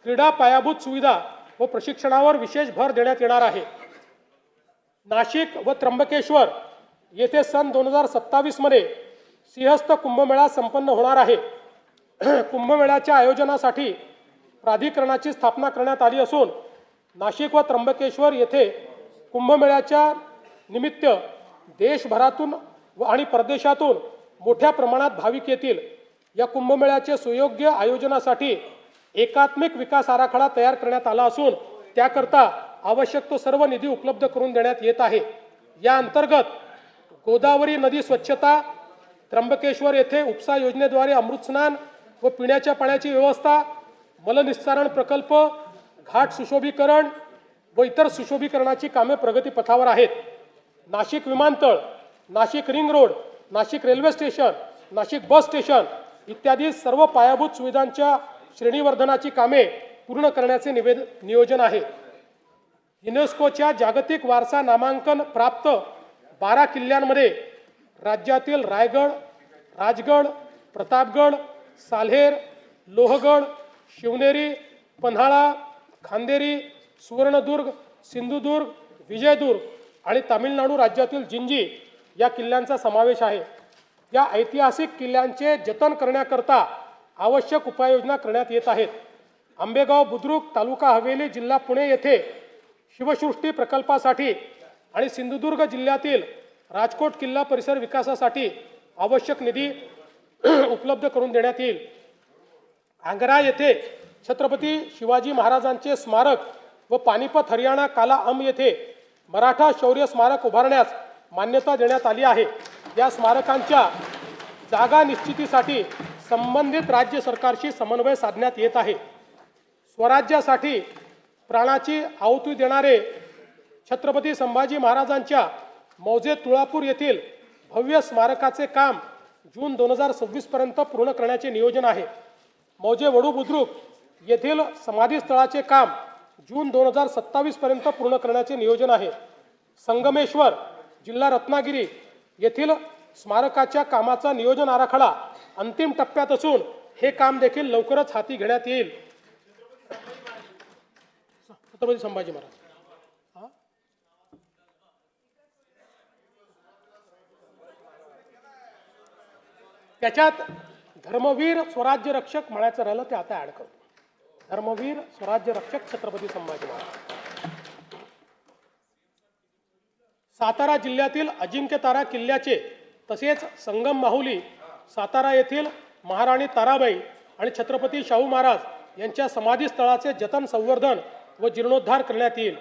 क्रीडा पायाभूत सुविधा व प्रशिक्षणावर विशेष भर देण्यात येणार आहे. नाशिक व त्र्यंबकेश्वर येथे सन 2027 मध्ये सिंहस्थ कुंभमेळा संपन्न होणार आहे. कुंभमेळ्याच्या आयोजनासाठी प्राधिकरणाची स्थापना करण्यात आली असून नाशिक व त्र्यंबकेश्वर येथे कुंभमेळ्याच्या निमित्त देशभरातून आणि परदेशातून मोठ्या प्रमाणात भाविक येतील. या कुंभमेळ्याचे सुयोग्य आयोजनासाठी एकात्मिक विकास आराखडा तयार करण्यात आला असून त्याकरता आवश्यक तो सर्व निधी उपलब्ध करून देण्यात येत आहे. या अंतर्गत गोदावरी नदी स्वच्छता, त्र्यंबकेश्वर येथे उपसा योजनेद्वारे अमृतस्नान व पिण्याच्या पाण्याची व्यवस्था, मलनिस्सारण प्रकल्प, घाट सुशोभीकरण व इतर सुशोभीकरणाची कामे प्रगतीपथावर आहेत. नाशिक विमानतळ, Nashik ring road, Nashik railway station, Nashik bus station इत्यादी सर्व पायाभूत सुविधांच्या श्रेणीवर्धनाची कामे पूर्ण करण्याचे नियोजन आहे. युनेस्कोच्या जागतिक वारसा नामांकन प्राप्त 12 किल्ल्यांमध्ये राज्यातील रायगड, राजगड, प्रतापगड, साल्हेर, लोहगड, शिवनेरी, पन्हाळा, खांदेरी, सुवर्णदुर्ग, सिंधुदुर्ग, विजयदुर्ग आणि तामिळनाडू राज्यातील जिंजी या किल्ल्यांचा समावेश आहे. या ऐतिहासिक किल्ल्यांचे जतन करण्याकरता आवश्यक उपाययोजना करण्यात येत आहेत. आंबेगाव बुद्रुक, तालुका हवेली, जिल्हा पुणे येथे शिवसृष्टी प्रकल्पासाठी आणि सिंधुदुर्ग जिल्ह्यातील राजकोट किल्ला परिसर विकासासाठी आवश्यक निधी उपलब्ध करून देण्यात येईल. आग्रा येथे छत्रपती शिवाजी महाराजांचे स्मारक व पानिपत हरियाणा काला अम येथे मराठा शौर्य स्मारक उभारण्यास मान्यता देण्यात आली आहे. या स्मारकांच्या जागा निश्चितीसाठी संबंधित राज्य सरकारशी समन्वय साधण्यात येत आहे. स्वराज्यासाठी प्राणाची आहुती देणारे छत्रपती संभाजी महाराजांच्या मौजे तुळापूर येथील भव्य स्मारकाचे काम जून 2026 पर्यंत पूर्ण करण्याचे नियोजन आहे. मौजे वडू बुद्रुक येथील समाधीस्थळाचे काम जून 2027 पर्यंत पूर्ण करण्याचे नियोजन आहे. संगमेश्वर, जिल्हा रत्नागिरी येथील स्मारकाच्या कामाचा नियोजन आराखडा अंतिम टप्प्यात असून हे काम देखील लवकरच हाती घेण्यात येईल. छत्रपती संभाजी महाराज त्याच्यात धर्मवीर स्वराज्य रक्षक म्हणायचं राहिलं ते आता ऍड करतो. धर्मवीर स्वराज्य रक्षक छत्रपती संभाजी महाराज. सातारा जिल्ह्यातील अजिंक्यतारा किल्ल्याचे तसेच संगम माहुली, सातारा येथील महाराणी ताराबाई आणि छत्रपती शाहू महाराज यांच्या समाधीस्थळाचे जतन, संवर्धन व जीर्णोद्धार करण्यात येईल.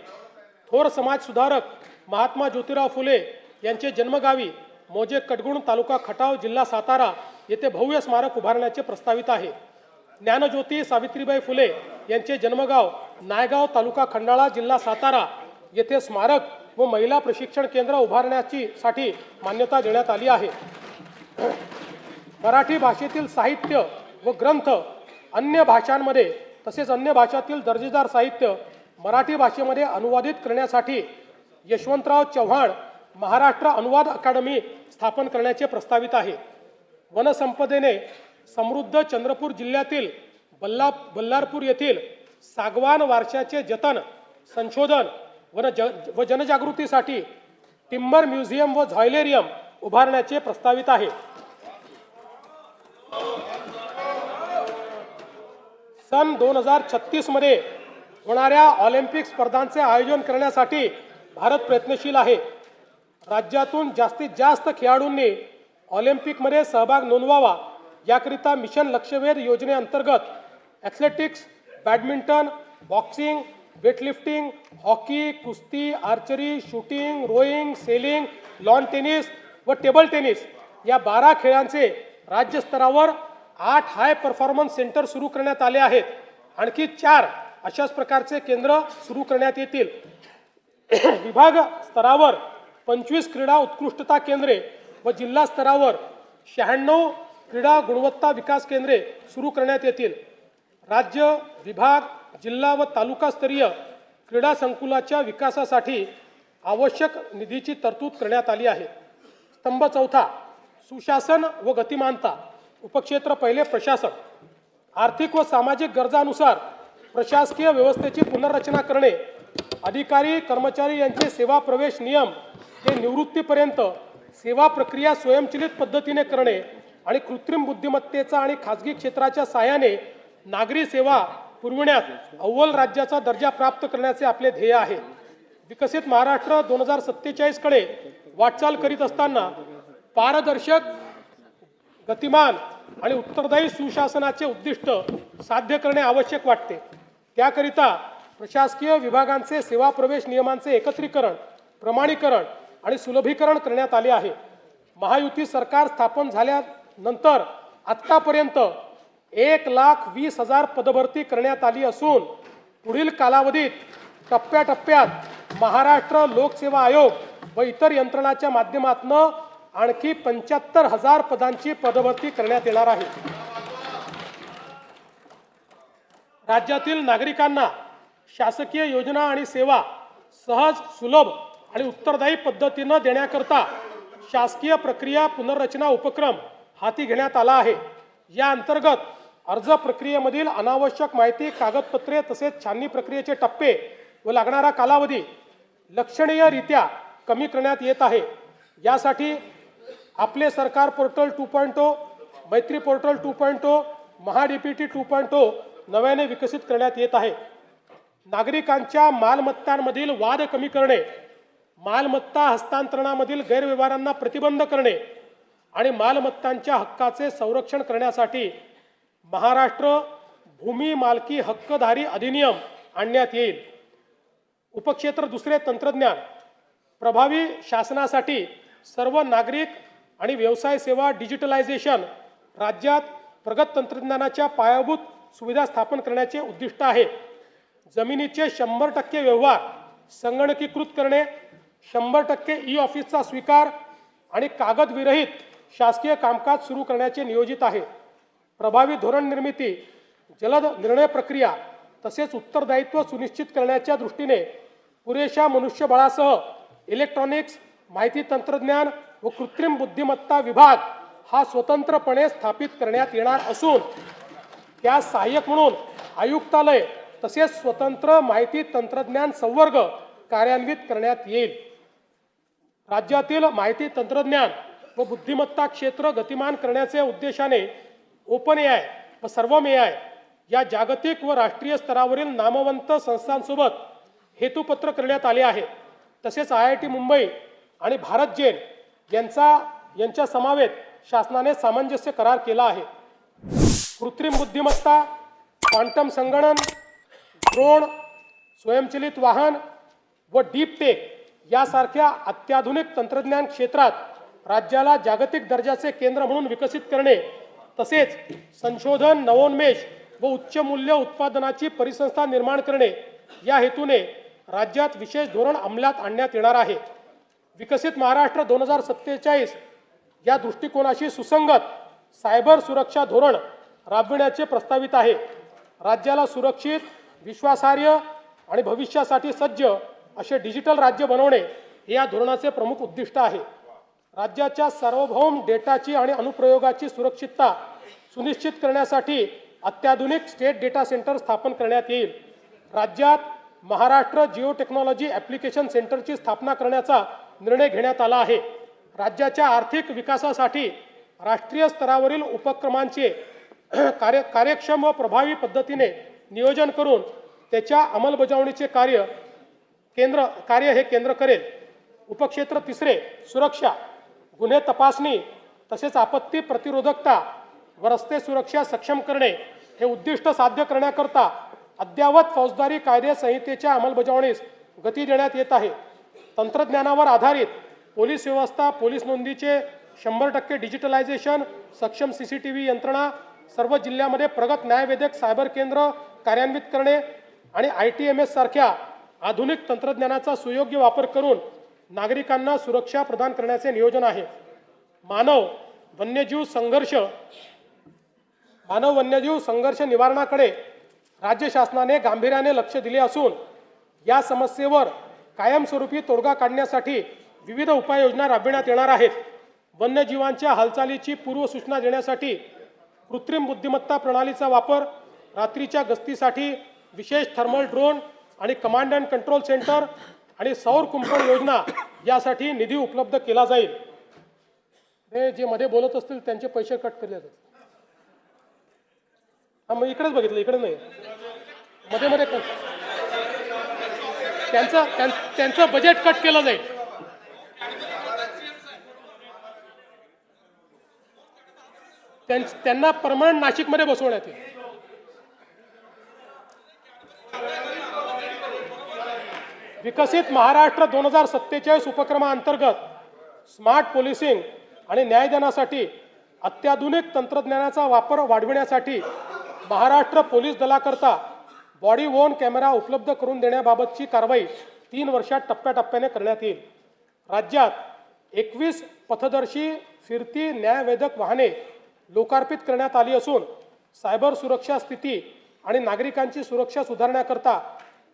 थोर समाज सुधारक महात्मा ज्योतिराव फुले यांचे जन्मगावी मौजे कडगुण, तालुका खटाव, जिल्हा सातारा येथे भव्य स्मारक उभारण्याचे प्रस्तावित आहे. ज्ञानज्योती सावित्रीबाई फुले यांचे जन्मगाव नायगाव, तालुका खंडाळा, जिल्हा सातारा येथे स्मारक व महिला प्रशिक्षण केंद्र उभारण्याची साठी मान्यता देण्यात आली आहे. मराठी भाषेतील साहित्य व ग्रंथ अन्य भाषांमध्ये तसेच अन्य भाषातील दर्जेदार साहित्य मराठी भाषेमध्ये अनुवादित करण्यासाठी यशवंतराव चव्हाण महाराष्ट्र अनुवाद अकादमी स्थापन करण्याचे प्रस्तावित आहे. वनसंपदेने समृद्ध चंद्रपूर जिल्ह्यातील बल्लारपूर येथील सागवान वारशाचे जतन, संशोधन व जनजागृतीसाठी टिंबर म्युझियम व झायलेरियम उभारण्याचे प्रस्तावित आहे. सन 2036 मध्ये होणाऱ्या ऑलिम्पिक स्पर्धांचे आयोजन करण्यासाठी भारत प्रयत्नशील आहे. राज्यातून जास्तीत जास्त खेळाडूंनी ऑलिम्पिकमध्ये सहभाग नोंदवावा याकरिता मिशन लक्ष्यवेध योजनेअंतर्गत athletics, badminton, boxing, weightlifting, hockey, कुस्ती, archery, shooting, rowing, sailing, lawn tennis व टेबल टेनिस या 12 खेळांचे राज्यस्तरावर 8 हाय परफॉर्मन्स सेंटर सुरू करण्यात आले आहेत. आणखी 4 अशाच प्रकारचे केंद्र सुरू करण्यात येतील. विभाग स्तरावर 25 क्रीडा उत्कृष्टता केंद्रे व जिल्हा स्तरावर 96 क्रीडा गुणवत्ता विकास केंद्रे सुरू करण्यात येतील. राज्य, विभाग, जिल्हा व तालुकास्तरीय क्रीडा संकुलाच्या विकासासाठी आवश्यक निधीची तरतूद करण्यात आली आहे. स्तंभ 4 सुशासन व गतिमानता. उपक्षेत्र 1 प्रशासन. आर्थिक व सामाजिक गरजानुसार प्रशासकीय व्यवस्थेची पुनर्रचना करणे. अधिकारी कर्मचारी यांचे सेवा प्रवेश नियम ते निवृत्तीपर्यंत सेवा प्रक्रिया स्वयंचलित पद्धतीने करणे आणि कृत्रिम बुद्धिमत्तेचा आणि खाजगी क्षेत्राच्या साहाय्याने नागरी सेवा पुरविण्यात अव्वल राज्याचा दर्जा प्राप्त करण्याचे आपले ध्येय आहे. विकसित महाराष्ट्र 2047 कडे वाटचाल करीत असताना पारदर्शक, गतिमान आणि उत्तरदायी सुशासनाचे उद्दिष्ट साध्य करणे आवश्यक वाटते. त्याकरिता प्रशासकीय विभागांचे सेवा प्रवेश नियमांचे एकत्रीकरण, प्रमाणीकरण आणि सुलभीकरण करण्यात आले आहे. महायुती सरकार स्थापन झाल्यानंतर आत्तापर्यंत 1,20,000 पदभरती करण्यात आली असून पुढील कालावधीत टप्प्याटप्प्यात महाराष्ट्र लोकसेवा आयोग व इतर यंत्रणाच्या माध्यमातून आणखी 75,000 पदांची पदभरती करण्यात येणार आहे. राज्यातील नागरिकांना शासकीय योजना आणि सेवा सहज, सुलभ आणि उत्तरदायी पद्धतीने देण्याकरता शासकीय प्रक्रिया पुनर्रचना उपक्रम हाती घेण्यात आला आहे. या अंतर्गत अर्ज प्रक्रियेमधील अनावश्यक माहिती, कागदपत्रे तसेच छाननी प्रक्रियेचे टप्पे व लागणारा कालावधी लक्षणीयरित्या कमी करण्यात येत आहे. यासाठी आपले सरकार पोर्टल 2.0, मैत्री पोर्टल 2.0, महाडीपीटी 2.0 नव्याने विकसित करण्यात येत आहे. नागरिकांच्या मालमत्तांमधील वाद कमी करणे, मालमत्ता हस्तांतरणामधील गैरव्यवहारांना प्रतिबंध करणे आणि मालमत्तांच्या हक्काचे संरक्षण करण्यासाठी महाराष्ट्र भूमी मालकी हक्कधारी अधिनियम आणण्यात येईल. उपक्षेत्र दुसरे, तंत्रज्ञान. प्रभावी शासनासाठी सर्व नागरिक आणि व्यवसाय सेवा डिजिटलायझेशन. राज्यात प्रगत तंत्रज्ञानाच्या पायाभूत सुविधा स्थापन करण्याचे उद्दिष्ट आहे. जमिनीचे 100% व्यवहार संगणकीकृत करणे, 100% ई ऑफिसचा स्वीकार आणि कागदविरहित शासकीय कामकाज सुरू करण्याचे नियोजित आहे. प्रभावी धोरण निर्मिती, जलद निर्णय प्रक्रिया तसेच उत्तरदायित्व सुनिश्चित करण्याच्या दृष्टीने पुरेशा मनुष्यबळासह इलेक्ट्रॉनिक्स, माहिती तंत्रज्ञान व कृत्रिम बुद्धिमत्ता विभाग हा स्वतंत्रपणे स्थापित करण्यात येणार असून त्या सहाय्यक म्हणून आयुक्तालय तसेच स्वतंत्र माहिती तंत्रज्ञान संवर्ग कार्यान्वित करण्यात येईल. राज्यातील माहिती तंत्रज्ञान व बुद्धिमत्ता क्षेत्र गतिमान करण्याच्या उद्देशाने ओपन एआय व सर्वम एआय या जागतिक व राष्ट्रीय स्तरावरील नामवंत संस्थांसोबत हेतुपत्र करण्यात आले आहे. तसेच IIT मुंबई आणि भारत जेन यांच्या समवेत शासनाने सामंजस्य करार केला आहे. कृत्रिम बुद्धिमत्ता, क्वांटम संगणन, ड्रोन, स्वयंचलित वाहन व डीप टेक यासारख्या अत्याधुनिक तंत्रज्ञान क्षेत्रात राज्याला जागतिक दर्जाचे केंद्र म्हणून विकसित करणे तसेच संशोधन, नवोन्मेष व उच्च मूल्य उत्पादनाची परिसंस्था निर्माण करणे या हेतूने राज्यात विशेष धोरण अंमलात आणण्यात येणार आहे. विकसित महाराष्ट्र 2047 या दृष्टिकोनाशी सुसंगत सायबर सुरक्षा धोरण राबविण्याचे प्रस्तावित आहे. राज्याला सुरक्षित, विश्वासार्ह आणि भविष्यासाठी सज्ज असे डिजिटल राज्य बनवणे हे या धोरणाचे प्रमुख उद्दिष्ट आहे. राज्याच्या सार्वभौम डेटाची आणि अनुप्रयोगाची सुरक्षितता सुनिश्चित करण्यासाठी अत्याधुनिक स्टेट डेटा सेंटर स्थापन करण्यात येईल. राज्यात महाराष्ट्र जिओ टेक्नॉलॉजी ॲप्लिकेशन सेंटरची स्थापना करण्याचा निर्णय घेण्यात आला आहे. राज्याच्या आर्थिक विकासासाठी राष्ट्रीय स्तरावरील उपक्रमांचे कार्यक्षम व प्रभावी पद्धतीने नियोजन करून त्याच्या अंमलबजावणीचे कार्य हे केंद्र करेल. उपक्षेत्र तिसरे, सुरक्षा, गुन्हे तपासणी तसेच आपत्ती प्रतिरोधकता व रस्ते सुरक्षा सक्षम करणे हे उद्दिष्ट साध्य करण्याकरता अद्ययावत फौजदारी कायदे संहितेच्या अंमलबजावणीस गती देण्यात येत आहे. तंत्रज्ञानावर आधारित पोलीस व्यवस्था, पोलीस नोंदीचे 100% डिजिटलायझेशन, सक्षम CCTV यंत्रणा, सर्व जिल्ह्यामध्ये प्रगत न्यायवेदक सायबर केंद्र कार्यान्वित करणे आणि ITMS सारख्या आधुनिक तंत्रज्ञानाचा सुयोग्य वापर करून नागरिकांना सुरक्षा प्रदान करण्याचे नियोजन आहे. मानव वन्यजीव संघर्ष निवारणाकडे राज्य शासनाने गांभीर्याने लक्ष दिले असून या समस्येवर कायमस्वरूपी तोडगा काढण्यासाठी विविध उपाययोजना राबविण्यात येणार आहेत. वन्यजीवांच्या हालचालीची पूर्वसूचना देण्यासाठी कृत्रिम बुद्धिमत्ता प्रणालीचा वापर, रात्रीच्या गस्तीसाठी विशेष थर्मल ड्रोन आणि कमांड अँड कंट्रोल सेंटर आणि सौर कुंपण योजना यासाठी निधी उपलब्ध केला जाईल. हे जे मध्ये बोलत असतील त्यांचे पैसे कट केले जातात. मग इकडेच बघितलं, इकडे नाही, मध्ये मध्ये त्यांचं बजेट कट केलं जाईल. त्यांना परमनंट नाशिकमध्ये बसवण्यात येईल. विकसित महाराष्ट्र 2047 उपक्रमाअंतर्गत स्मार्ट पोलिसिंग आणि न्यायदानासाठी अत्याधुनिक तंत्रज्ञानाचा वापर वाढविण्यासाठी महाराष्ट्र पोलीस दलाकरता बॉडी वोर्न कॅमेरा उपलब्ध करून देण्याबाबतची कारवाई 3 वर्षात टप्प्याटप्प्याने करण्यात येईल. राज्यात 21 पथदर्शी फिरती न्यायवेधक वाहने लोकार्पित करण्यात आली असून सायबर सुरक्षा स्थिती आणि नागरिकांची सुरक्षा सुधारण्याकरता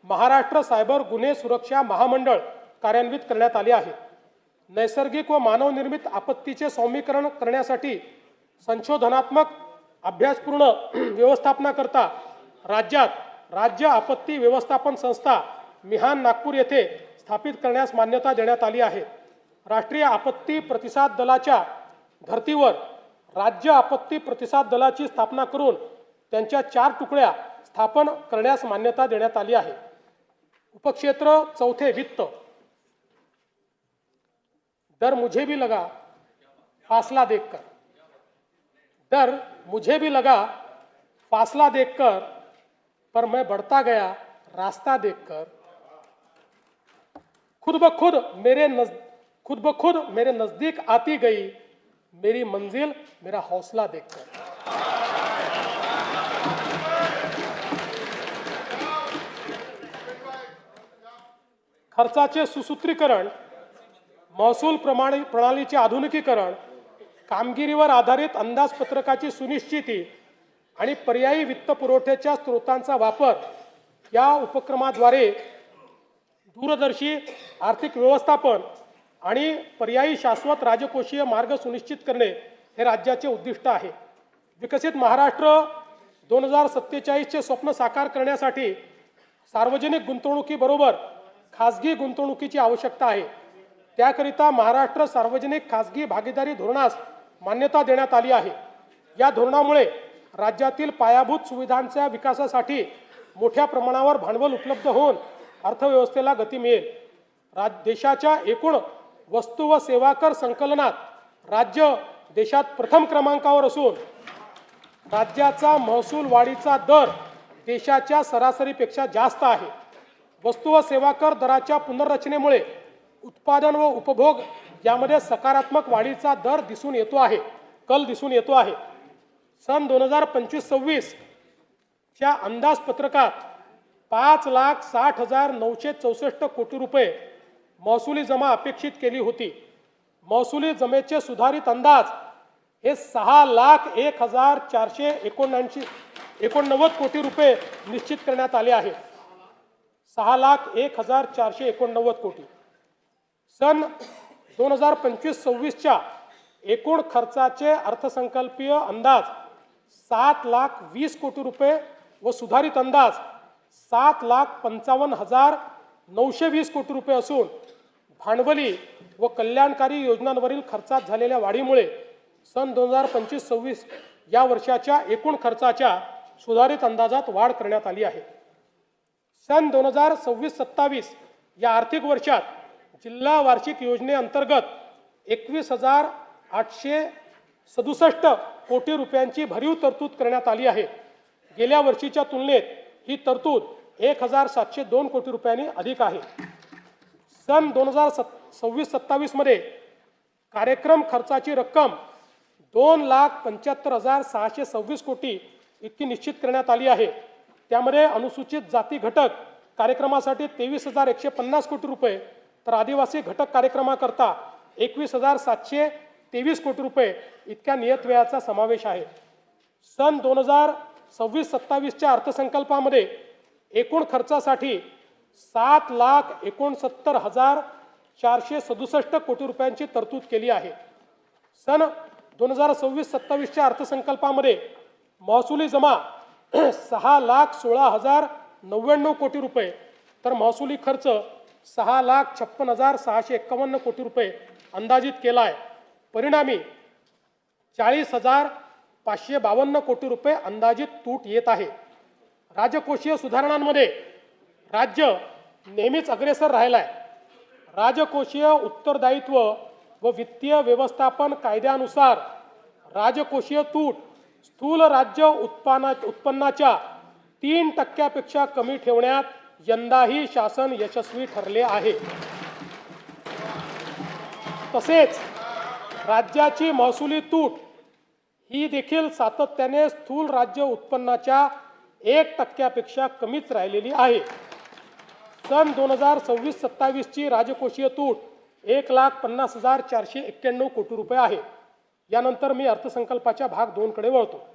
महाराष्ट्र सायबर गुन्हे सुरक्षा महामंडळ कार्यान्वित करण्यात आले आहे. नैसर्गिक व मानवनिर्मित आपत्तीचे सौम्यीकरण करण्यासाठी संशोधनात्मक अभ्यासपूर्ण व्यवस्थापनाकरता राज्यात राज्य आपत्ती व्यवस्थापन संस्था मिहान नागपूर येथे स्थापित करण्यास मान्यता देण्यात आली आहे. राष्ट्रीय आपत्ती प्रतिसाद दलाच्या धर्तीवर राज्य आपत्ती प्रतिसाद दलाची स्थापना करून त्यांच्या 4 तुकड्या स्थापन करण्यास मान्यता देण्यात आली आहे. उपक्षेत्र 4 वित्त. डर मुझे भी लगा फासला देखकर, डर मुझे भी लगा फासला देखकर, पर मैं बढ़ता गया रास्ता देखकर. खुद ब खुद मेरे नजदीक आती गई मेरी मंजिल मेरा हौसला देखकर. खर्चाचे सुसूत्रीकरण, महसूल प्रणालीचे आधुनिकीकरण, कामगिरीवर आधारित अंदाजपत्रकाची सुनिश्चिती आणि पर्यायी वित्तपुरवठ्याच्या स्रोतांचा वापर या उपक्रमाद्वारे दूरदर्शी आर्थिक व्यवस्थापन आणि पर्यायी शाश्वत राजकोषीय मार्ग सुनिश्चित करणे हे राज्याचे उद्दिष्ट आहे. विकसित महाराष्ट्र 2047चे स्वप्न साकार करण्यासाठी सार्वजनिक गुंतवणुकीबरोबर खाजगी गुंतवणुकीची आवश्यकता आहे. त्याकरिता महाराष्ट्र सार्वजनिक खाजगी भागीदारी धोरणास मान्यता देण्यात आली आहे. या धोरणामुळे राज्यातील पायाभूत सुविधांच्या विकासासाठी मोठ्या प्रमाणावर भांडवल उपलब्ध होऊन अर्थव्यवस्थेला गती मिळेल. देशाच्या एकूण वस्तू व सेवा कर संकलनात राज्य देशात प्रथम क्रमांकावर असून राज्याचा महसूल वाढीचा दर देशाच्या सरासरीपेक्षा जास्त आहे. वस्तू व सेवा कर दराच्या पुनर्रचनेमुळे उत्पादन व उपभोग यामध्ये सकारात्मक वाढीचा दर दिसून येतो आहे, कल दिसून येतो आहे. सन 2025-26 च्या अंदाजपत्रकात 5,60,964 कोटी रुपये महसुली जमा अपेक्षित केली होती. महसुली जमेचे सुधारित अंदाज हे 6,01,489 कोटी रुपये निश्चित करण्यात आले आहेत. 6,01,489 कोटी. सन 2025-26च्या एकूण खर्चाचे अर्थसंकल्पीय अंदाज 7,20,00,000 कोटी रुपये व सुधारित अंदाज 7,55,920 कोटी रुपये असून भांडवली व कल्याणकारी योजनांवरील खर्चात झालेल्या वाढीमुळे सन 2025-26 या वर्षाच्या एकूण खर्चाच्या सुधारित अंदाजात वाढ करण्यात आली आहे. सन 2026-27 या आर्थिक वर्षात जिल्हा वार्षिक योजनेअंतर्गत 21,867 कोटी रुपयांची भरीव तरतूद करण्यात आली आहे. गेल्या वर्षीच्या तुलनेत ही तरतूद 1,702 कोटी रुपयांनी अधिक आहे. सन 2026-27 मध्ये कार्यक्रम खर्चाची रक्कम 2,75,626 कोटी इतकी निश्चित करण्यात आली आहे. त्यामध्ये अनुसूचित जाती घटक कार्यक्रमासाठी 23,150 कोटी रुपये तर आदिवासी घटक कार्यक्रमाकरता 21,723 कोटी रुपये इतक्या नियत व्ययाचा समावेश आहे. सन 2026-27च्या अर्थसंकल्पामध्ये एकूण खर्चासाठी 7,69,467 कोटी रुपयांची तरतूद केली आहे. सन 2026-27च्या अर्थसंकल्पामध्ये महसुली जमा 6,16,099 कोटी रुपये तर महसुली खर्च 6,56,651 कोटी रुपये अंदाजित केला आहे. परिणामी 40,552 कोटी रुपये अंदाजित तूट येत आहे. राजकोषीय सुधारणांमध्ये राज्य नेहमीच अग्रेसर राहिला आहे. राजकोषीय उत्तरदायित्व व वित्तीय व्यवस्थापन कायद्यानुसार राजकोषीय तूट स्थूल राज्य उत्पन्नाच्या 3% कमी ठेवण्यात यंदाही शासन यशस्वी ठरले आहे। तसेच राज्याची महसुली तूट ही देखील सातत्याने स्थूल राज्य उत्पन्नाच्या 1% कमीच राहिलेली आहे। सन 2026-27 ची राजकोषीय तूट 1,50,491 कोटी रुपये आहे। यानंतर मी अर्थसंकल्पाच्या भाग 2 कडे वळतो।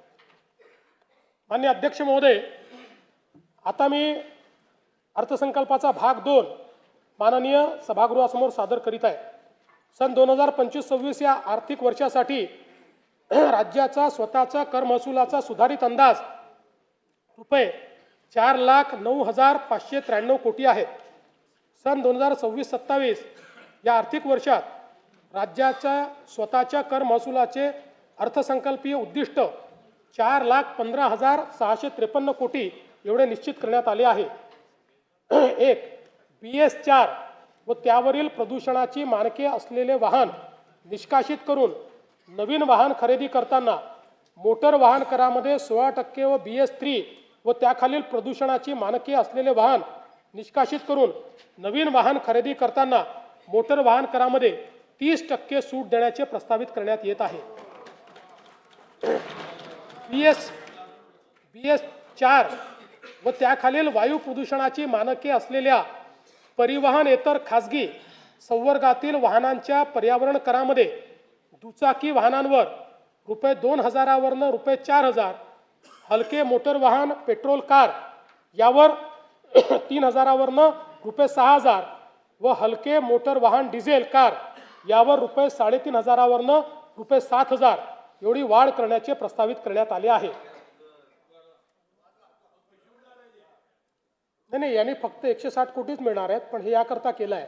माननीय अध्यक्ष महोदय, आता मी अर्थसंकल्पाचा भाग 2 माननीय सभागृहासमोर सादर करीत आहे। सन 2025-26 या आर्थिक वर्षासाठी राज्याचा स्वतःचा कर महसुलाचा सुधारित अंदाज रुपये 4,09,593 कोटी आहेत। सन 2026-27 या आर्थिक वर्षात राज्याच्या स्वतःच्या कर महसुलाचे अर्थसंकल्पीय उद्दिष्ट 4,15,653 कोटी एवढे निश्चित करण्यात आले आहे। एक BS4 व त्यावरील प्रदूषणाची मानके असलेले वाहन निष्कासित करून नवीन वाहन खरेदी करताना मोटर वाहन करामध्ये 16% व BS3 व त्याखालील प्रदूषणाची मानके असलेले वाहन निष्कासित करून नवीन वाहन खरेदी करताना मोटर वाहन करामध्ये 30% सूट देण्याचे प्रस्तावित करण्यात येत आहे। BS4 व त्याखालील वायू प्रदूषणाची मानके असलेल्या परिवहनेतर खाजगी संवर्गातील वाहनांच्या पर्यावरण करामध्ये दुचाकी वाहनांवर रुपये 2,000 वरनं रुपये 4,000, हलके मोटर वाहन पेट्रोल कार यावर 3,000 वरनं रुपये 6,000 व हलके मोटर वाहन डिझेल कार यावर रुपये 3,500 वरनं रुपये 7,000 एवढी वाढ करण्याचे प्रस्तावित करण्यात आले आहे। नाही, यांनी फक्त 160 कोटीच मिळणार आहेत, पण हे याकरता केलं आहे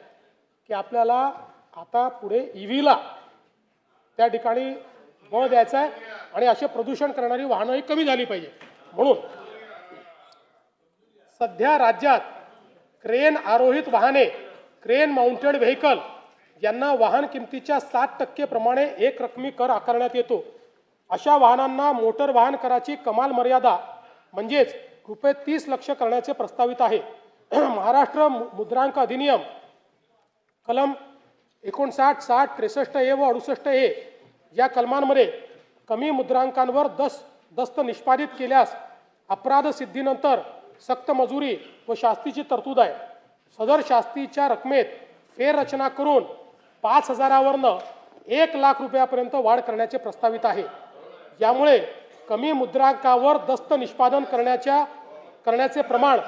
की आपल्याला आता पुढे EVला त्या ठिकाणी बळ द्यायचं आहे आणि असे प्रदूषण करणारी वाहनंही कमी झाली पाहिजे। म्हणून सध्या राज्यात क्रेन आरोहित वाहने क्रेन माउंटेड व्हेकल यांना वाहन किमतीच्या 7% प्रमाणे एक रकमी कर आकारण्यात येतो। अशा वाहनांना मोटर वाहन कराची कमाल मर्यादा म्हणजेच रुपये 30 लाख करण्याचे प्रस्तावित आहे। महाराष्ट्र मुद्रांक अधिनियम कलम 59, 60, 63A व 68A या कलमांमध्ये कमी मुद्रांकांवर दस्त निष्पादित केल्यास अपराध सिद्धीनंतर सक्त मजुरी व शास्तीची तरतूद आहे। सदर शास्तीच्या रकमेत फेररचना करून 5,000 वरनं 1,00,000 रुपयापर्यंत वाढ करण्याचे प्रस्तावित आहे। यामुळे कमी मुद्रांकावर दस्त निष्पादन करण्याचे प्रमाण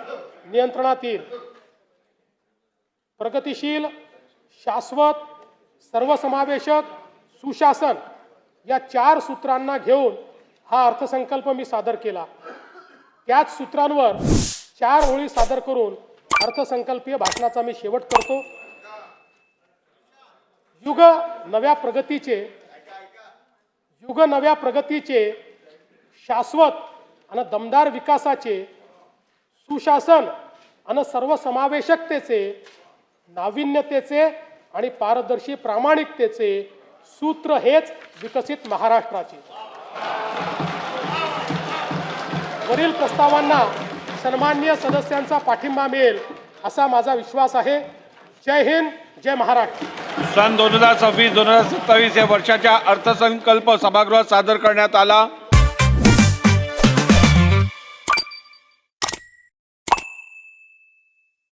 नियंत्रणात येईल। प्रगतिशील, शाश्वत, सर्वसमावेशक, सुशासन या 4 सूत्रांना घेऊन हा अर्थसंकल्प मी सादर केला। त्याच सूत्रांवर 4 ओळी सादर करून अर्थसंकल्पीय भाषणाचा मी शेवट करतो। युग नव्या प्रगतीचे शाश्वत आणि दमदार विकासाचे, सुशासन आणि सर्वसमावेशकतेचे, नाविन्यतेचे आणि पारदर्शी प्रामाणिकतेचे सूत्र हेच विकसित महाराष्ट्राचे। वरील प्रस्तावांना सन्माननीय सदस्यांचा पाठिंबा मिळेल असा माझा विश्वास आहे। जय हिंद, जय महाराष्ट्र। सन 2026-2027 या वर्षाच्या अर्थसंकल्प सभागृहात सादर करण्यात आला।